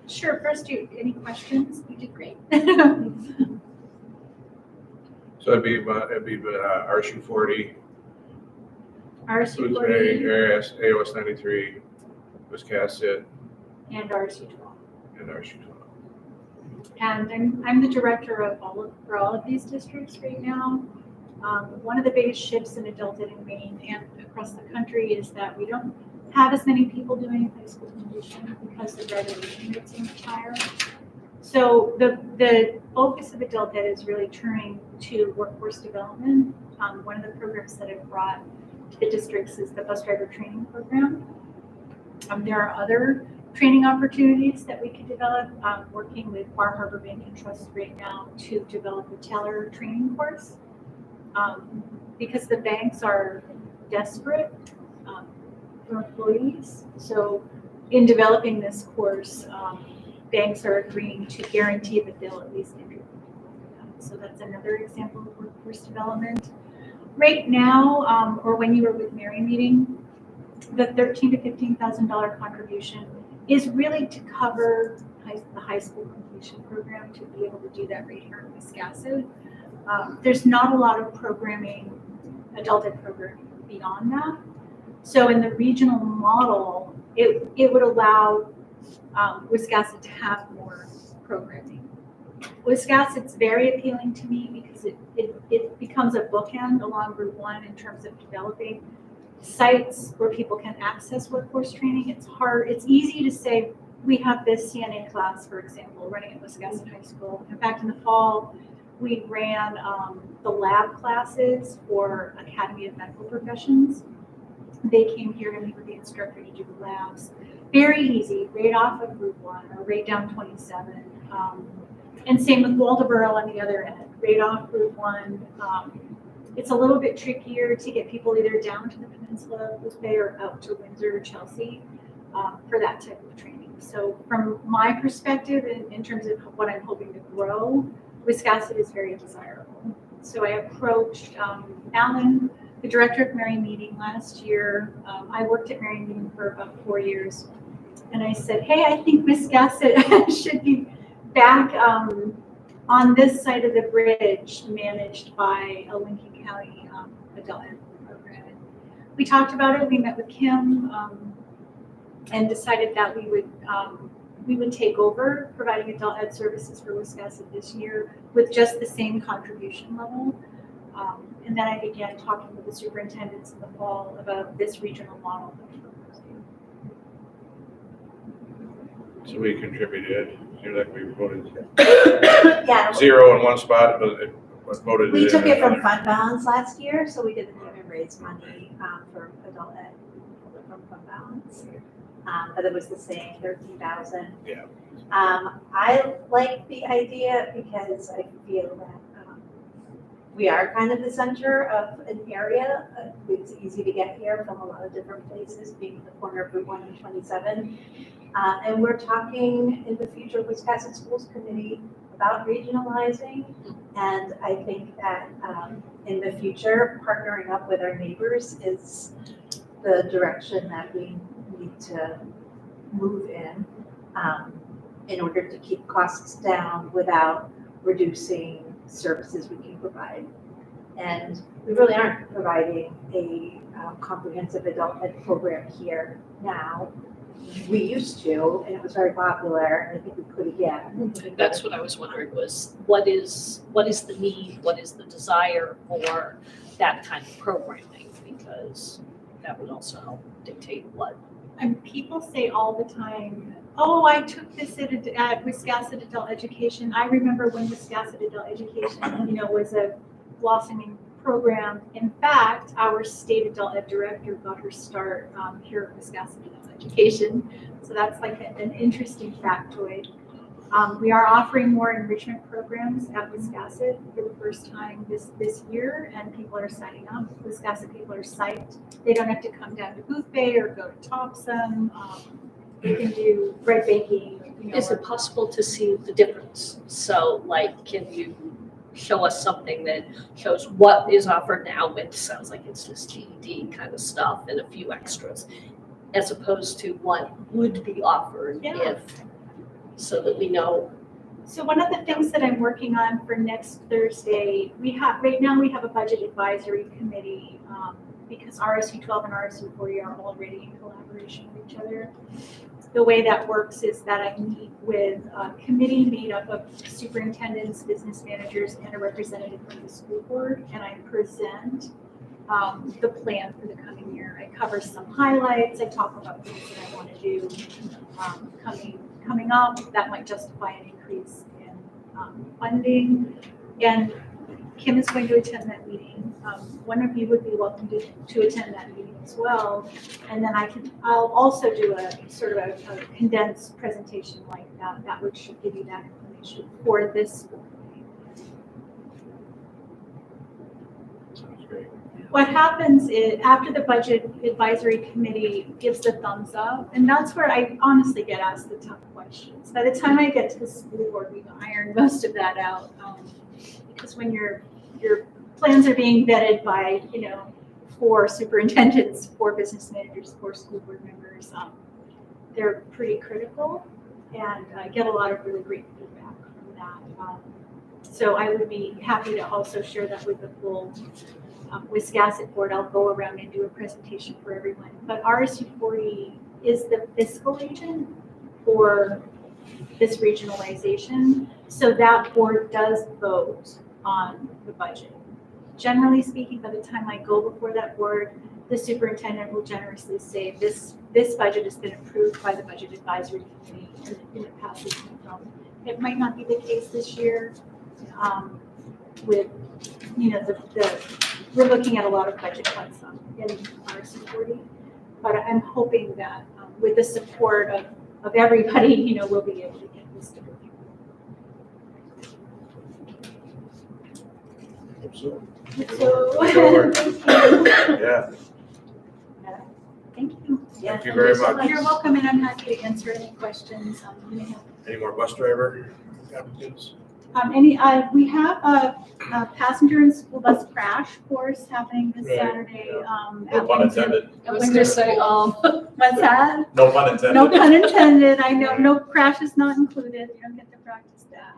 Sure, first, any questions? You did great. So it'd be RSU 40, RSU Food 40 Pay, AOS 93, Wiscasset, and RSU 12. and RSU 12. And I'm the director of for all of these districts right now. One of the biggest shifts in adult ed in Maine and across the country is that we don't have as many people doing high school condition because the graduation rates are much higher. So the focus of adult ed is really turning to workforce development. One of the programs that I've brought to the districts is the bus driver training program. There are other training opportunities that we could develop, working with Bar Harbor Bank and Trust right now to develop a teller training course. Because the banks are desperate for employees. So in developing this course, banks are agreeing to guarantee that they'll at least interview. So that's another example of workforce development. Right now, or when you were with Mary meeting, the $13,000 to $15,000 contribution is really to cover the high school completion program, to be able to do that right here in Wiscasset. There's not a lot of programming, adult ed programming beyond that. So in the regional model, it would allow Wiscasset to have more programming. Wiscasset's very appealing to me because it becomes a bookend along Route 1 in terms of developing sites where people can access workforce training. It's easy to say, we have this CNA class, for example, running at Wiscasset High School. In fact, in the fall, we ran the lab classes for Academy of Medical Professions. They came here to meet with the instructor to do the labs. Very easy, right off of Route 1 or right down 27. And same with Waldoboro on the other end, right off Route 1. It's a little bit trickier to get people either down to the peninsula of Booth Bay or out to Windsor or Chelsea for that type of training. So from my perspective, in terms of what I'm hoping to grow, Wiscasset is very desirable. So I approached Alan, the director of Mary Meeting last year. I worked at Mary Meeting for about 4 years. And I said, hey, I think Wiscasset should be back on this side of the bridge, managed by a Lincoln County adult ed program. We talked about it. We met with Kim and decided that we would take over providing adult ed services for Wiscasset this year with just the same contribution level. And then I began talking with the superintendents in the fall about this regional model that we're proposing. So we contributed, seems like we voted Yeah, 0 in one spot, but it was voted. we took in it from another. fund balance last year, so we didn't even raise money for adult ed, we pulled it from fund balance. But it was the same, 13,000. Yeah. I like the idea because I feel that we are kind of the center of an area. It's easy to get here from a lot of different places, being the corner of Route 1 and 27. And we're talking in the future Wiscasset Schools Committee about regionalizing. And I think that in the future, partnering up with our neighbors is the direction that we need to move in order to keep costs down without reducing services we can provide. And we really aren't providing a comprehensive adult ed program here now. We used to, and it was very popular, and I think we could again. That's what I was wondering was, what is the need, what is the desire for that kind of programming? Because that would also help dictate what. And people say all the time, oh, I took this at Wiscasset Adult Education. I remember when Wiscasset Adult Education, was a blossoming program. In fact, our state adult ed director got her start here at Wiscasset Adult Education. So that's like an interesting factoid. We are offering more enrichment programs at Wiscasset for the first time this year, and people are signing up. Wiscasset people are psyched. They don't have to come down to Booth Bay or go to Thompson. They can do bread baking. Is it possible to see the difference? So like, can you show us something that shows what is offered now, which sounds like it's just GED kind of stuff and a few extras, as opposed to what would be offered if, so that we know. So one of the things that I'm working on for next Thursday, right now we have a budget advisory committee because RSU 12 and RSU 40 are already in collaboration with each other. The way that works is that I meet with a committee made up of superintendents, business managers, and a representative from the school board, and I present the plan for the coming year. I cover some highlights. I talk about things that I want to do coming up that might justify an increase in funding. And Kim is going to attend that meeting. One of you would be welcome to attend that meeting as well. And then I'll also do a sort of a condensed presentation like that which should give you that information for this school committee. Sounds great. what happens is, after the budget advisory committee gives the thumbs up, and that's where I honestly get asked the tough questions. By the time I get to the school board, we've ironed most of that out. Because when your plans are being vetted by, 4 superintendents, 4 business managers, 4 school board members, they're pretty critical, and I get a lot of really great feedback from that. So I would be happy to also share that with the full Wiscasset board. I'll go around and do a presentation for everyone. But RSU40 is the fiscal agent for this regionalization. So that board does vote on the budget. Generally speaking, by the time I go before that board, the superintendent will generously say, this budget has been approved by the budget advisory committee and it passes. It might not be the case this year. With, we're looking at a lot of budget cuts in RSU40, but I'm hoping that with the support of everybody, we'll be able to get this to go through. So, yeah, Thank you. thank you very much. You're welcome, and I'm happy to answer any questions you may have. Any more bus driver applicants? We have a passenger and school bus crash course happening this Right, Saturday. No pun intended. I was gonna say, What's that? No pun intended. No pun intended. I know, no crash is not included. You don't get to practice that.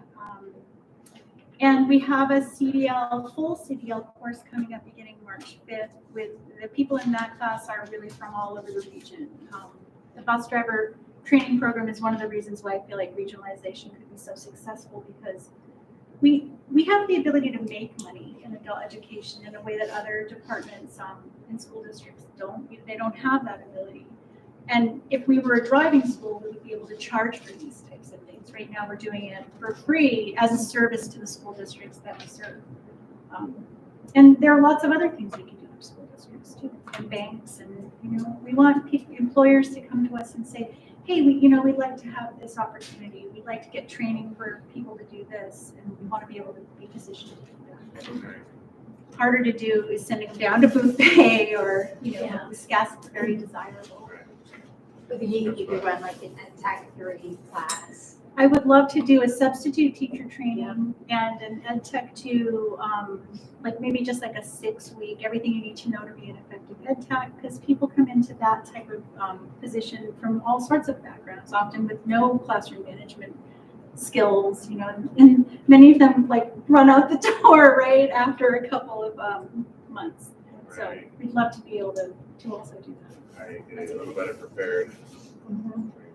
And we have a full CDL course coming up beginning March 5th with the people in that class are really from all over the region. The bus driver training program is one of the reasons why I feel like regionalization could be so successful, because we have the ability to make money in adult education in a way that other departments in school districts don't. They don't have that ability. And if we were a driving school, we would be able to charge for these types of things. Right now, we're doing it for free as a service to the school districts that we serve. And there are lots of other things we can do in school districts too, and banks, and we want employers to come to us and say, hey, we'd like to have this opportunity. We'd like to get training for people to do this, and we want to be able to be positioned to do that. Harder to do is sending them down to Booth Bay or, Wiscasset's very desirable. But you could run like an Ed 30 class. I would love to do a substitute teacher training and an ed tech to, maybe just like a 6-week, everything you need to know to be an effective ed tech, because people come into that type of position from all sorts of backgrounds, often with no classroom management skills, and many of them run out the door right after a couple of months. So Right. we'd love to be able to also do that. I get a little better prepared.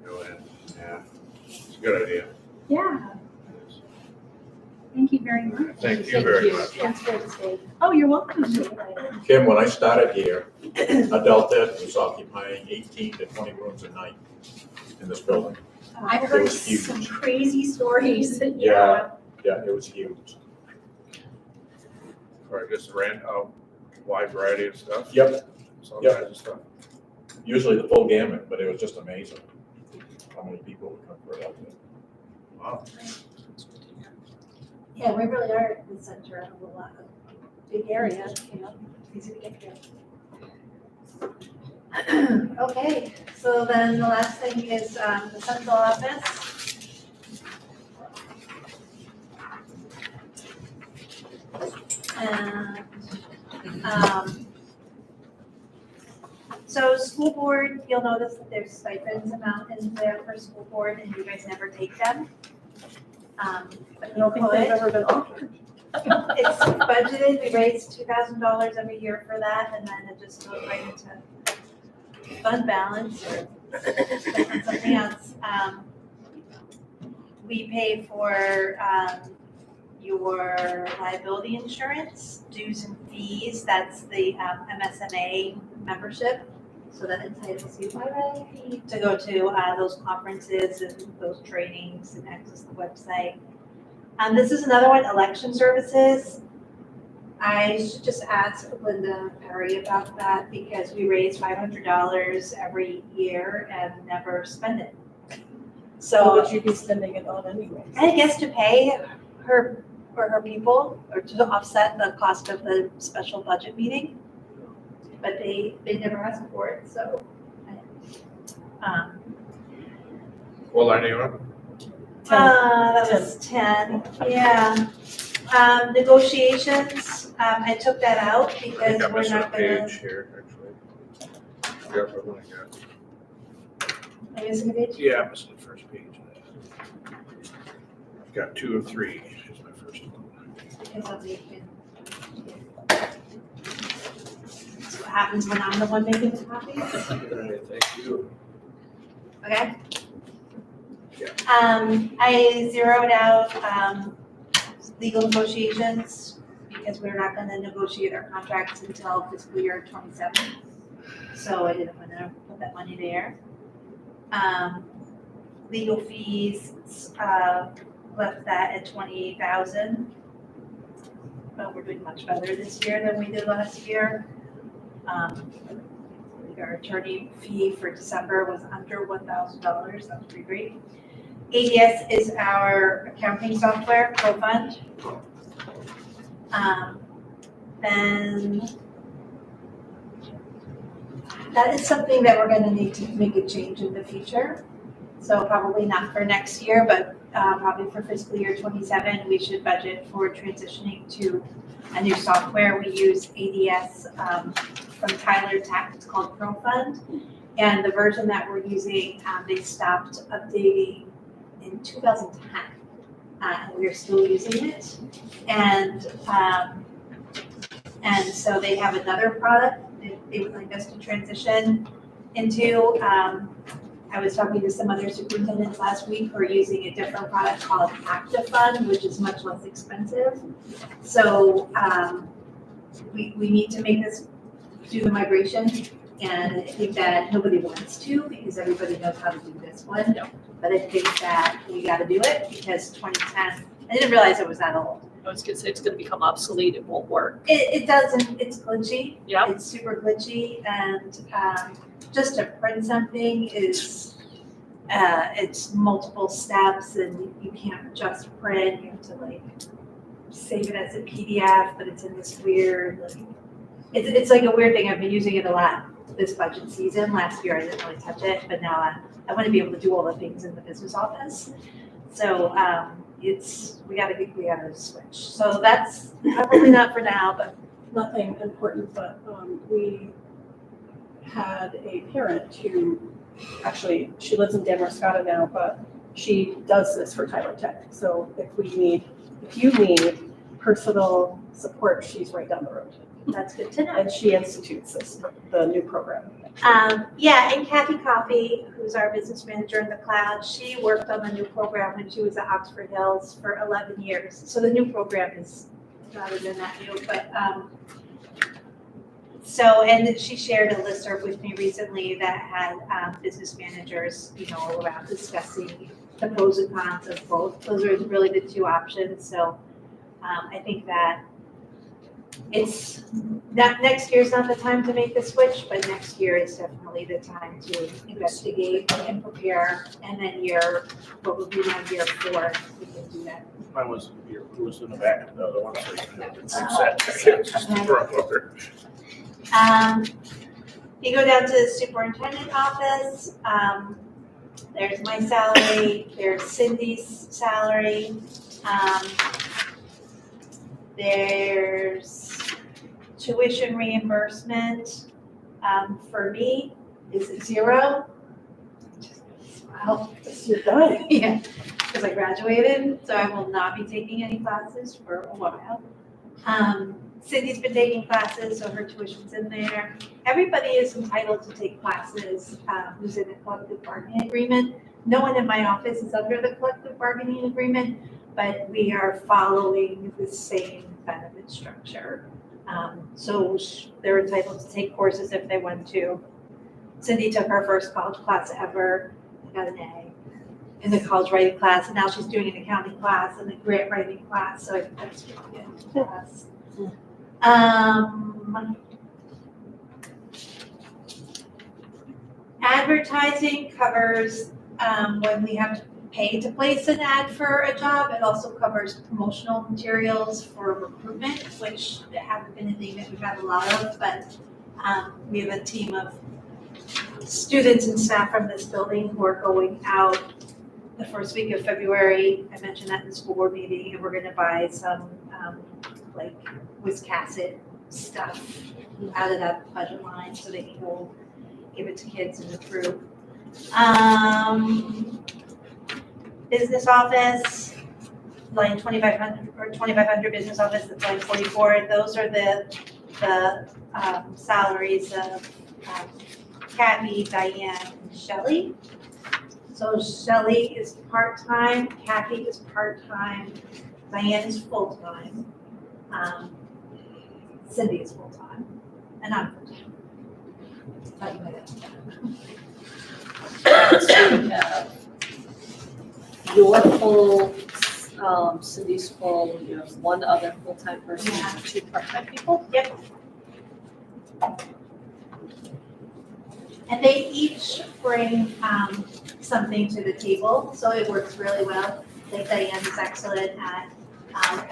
Go in, yeah, it's a good idea. Yeah, thank you very much. Thank you very much. Thanks for the state. Oh, you're welcome. Kim, when I started here, adult ed was occupying 18 to 20 rooms a night in this building. I've It heard was huge. some crazy stories. Yeah, it was huge. Or just a wide variety of stuff. Yep, All Yep. kinds of stuff. usually the full gamut, but it was just amazing how many people would come for adult ed. Wow. Yeah, we really are the center of a lot of big areas, easy to get there. Okay, so then the last thing is the central office. And so school board, you'll notice that there's stipends amount in there for school board, and you guys never take them. But I don't think they've ever been offered. it's budgeted, we raise $2,000 every year for that, and then it just goes right into fund balance or spent on something else. We pay for your liability insurance, dues and fees, that's the MSMA membership. So that entitles you to go to those conferences and those trainings and access the website. This is another one, election services. I should just ask Linda Perry about that because we raise $500 every year and never spend it. What So would you be spending it on anyway? I guess to pay her or her people or to offset the cost of the special budget meeting. but they never asked for it, so. What line are you on? That was 10, yeah. Negotiations, I took that out I think because I'm we're missing a not gonna. page here, actually. Yep, what one I got? Are you missing a page? Yeah, I'm missing the first page. I've got 2 of 3, is my first one. Because of the. That's what happens when I'm the one making the copies, All right, thank you. okay? Yeah. I zeroed out, legal negotiations because we're not gonna negotiate our contracts until fiscal year 27. So I didn't wanna put that money there. Legal fees, left that at 28,000. But we're doing much better this year than we did last year. Our attorney fee for December was under $1,000, that's pretty great. ADS is our accounting software, ProFund. Then that is something that we're gonna need to make a change in the future. So probably not for next year, but probably for fiscal year 27, we should budget for transitioning to a new software. We use ADS from Tyler Tech, it's called ProFund. And the version that we're using, they stopped updating in 2010. And we're still using it. And so they have another product they would like us to transition into. I was talking to some other superintendents last week who are using a different product called ActiveFund, which is much less expensive. So we need to make this, do the migration. And I think that nobody wants to because everybody knows how to do this one. But I think that we got to do it because 2010, I didn't realize it was that old. I was gonna say, it's gonna become obsolete, it won't work. It doesn't, it's glitchy. Yeah. It's super glitchy and just to print something is, it's multiple steps and you can't just print, you have to like save it as a PDF, but it's in this weird, like, it's like a weird thing. I've been using it a lot this budget season. Last year I didn't really touch it, but now I want to be able to do all the things in the business office. So we gotta switch. So that's probably not for now, but Nothing important, but we had a parent who, actually, she lives in Damascata now, but she does this for Tyler Tech. So if you need personal support, she's right down the road. that's good to know. And she institutes the new program. Yeah, and Kathy Coffey, who's our business manager in the cloud, she worked on the new program when she was at Oxford Hills for 11 years. So the new program is not even that new, but and then she shared a listserv with me recently that had business managers, all around discussing the pros and cons of both. Those are really the two options. So I think that it's not, next year's not the time to make the switch, but next year is definitely the time to investigate and prepare. And then what would be now year 4, we can do that. Mine was here, it was in the back of the other one, so it's just a brother. You go down to the superintendent office, there's my salary, there's Cindy's salary, there's tuition reimbursement, for me is 0. Well, You're done. yeah, because I graduated, so I will not be taking any classes for a while. Cindy's been taking classes, so her tuition's in there. Everybody is entitled to take classes who's in a collective bargaining agreement. No one in my office is under the collective bargaining agreement, but we are following the same benefit structure. So they're entitled to take courses if they want to. Cindy took her first college class ever, got an A in the college writing class, and now she's doing an accounting class and a grant writing class, so I think that's really good for us. Advertising covers when we have to pay to place an ad for a job. It also covers promotional materials for recruitment, which haven't been a thing that we've had a lot of, but We have a team of students and staff from this building who are going out the first week of February. I mentioned that in the school board meeting, and we're gonna buy some, like Wiscasset stuff out of that budget line so they can go give it to kids in the troop. Business office, line 2500 business office, that's line 44. Those are the salaries of Kathy, Diane, and Shelley. So Shelley is part-time, Kathy is part-time, Diane is full-time, Cindy is full-time, and I'm full-time. So we have your full, Cindy's full, you have one other full-time person, Yeah. and 2 part-time people? Yep. And they each bring something to the table, so it works really well. Like Diane is excellent at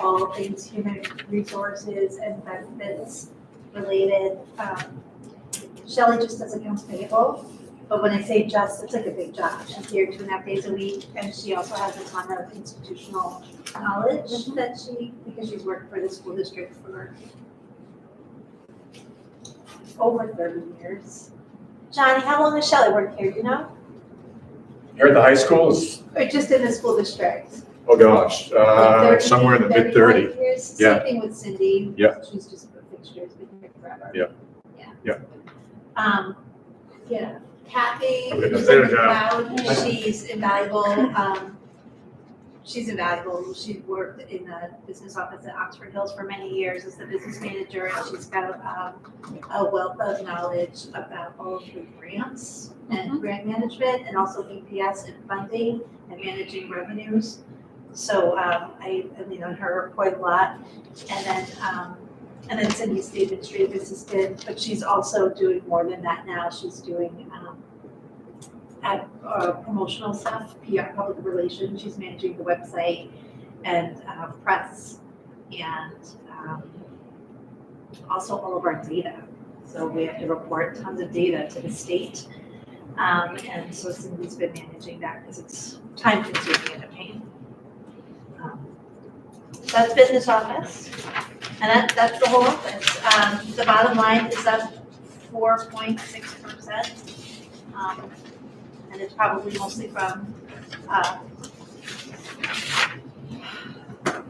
all things human resources and benefits related. Shelley just does accounts payable, but when I say just, it's like a big job. She's here 2.5 days a week, and she also has a ton of institutional knowledge that because she's worked for the school district for over 30 years. Johnny, how long has Shelley worked here, do you know? Here at the high school is, Or just in the school district? oh gosh, somewhere in the mid 30. 30 years. Yeah. Same thing with Cindy. Yeah. She's just a fixture, has been here forever. Yeah. Yeah. Yeah, Kathy, Okay, who's there in the you go. cloud, she's invaluable. She's invaluable. She worked in the business office at Oxford Hills for many years as the business manager, and she's got a wealth of knowledge about all of the grants and grant management, and also EPS and funding and managing revenues. So I lean on her quite a lot. And then Cindy's the administrative assistant, but she's also doing more than that now. She's doing promotional stuff, PR, public relations. She's managing the website and press, and also all of our data. So we have to report tons of data to the state. And so Cindy's been managing that because it's time consuming and a pain. That's business office. And that's the whole office. The bottom line is up 4.6%. And it's probably mostly from, I'm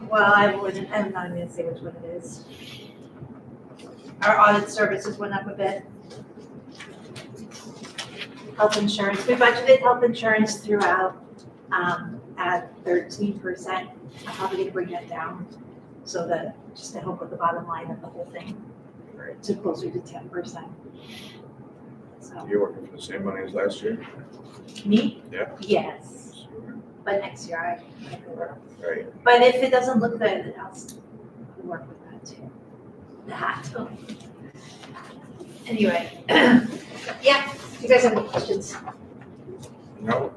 not even gonna say which one it is. Our audit services went up a bit. Health insurance, we budgeted health insurance throughout at 13%. I'm probably gonna bring that down so that, just to help with the bottom line of the whole thing, to closer to 10%. So, You're working for the same money as last year? me? Yeah. Yes, but next year I can work. Right. But if it doesn't look good, then I'll work with that too. That. Anyway, yeah, do you guys have any questions? No.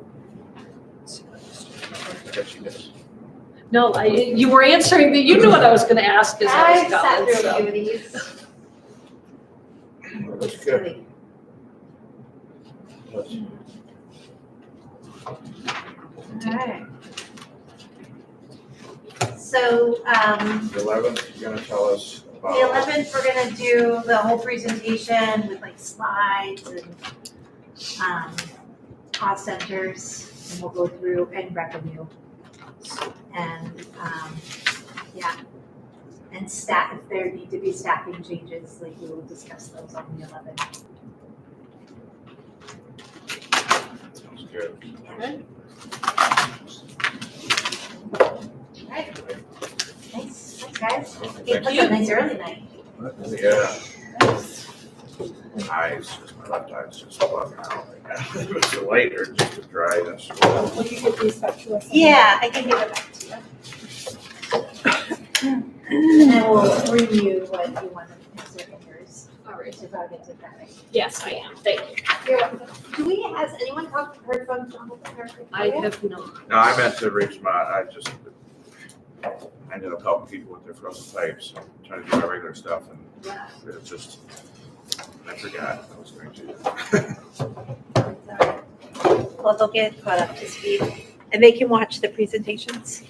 I guess she does. No, you were answering you knew what I was gonna ask as I I was sat going, through a so. few of these. Well, that's good. Alright. So, The 11th, you're gonna tell us the about. 11th, we're gonna do the whole presentation with like slides and cost centers, and we'll go through and revenue. And, yeah. And if there need to be staffing changes, like we will discuss those on the 11th. Sounds good. Alright. Thanks, guys. Thank It was a nice early night. Yeah. Eyes, my left eye's just bugging out right now. It was so late or just the dryness. Will you get these back to us? Yeah, I can give it back to you. And then we'll review what you want to insert in yours. All right. If I get to that. Yes, I am, thank you. You're welcome. Has anyone heard from Jonathan or? I have not. No, I meant to reach I ended up helping people with their frozen pipes, so I'm trying to do my regular stuff and Yeah. it's just, I forgot. I was going to. Well, they'll get caught up to speed and they can watch the presentations.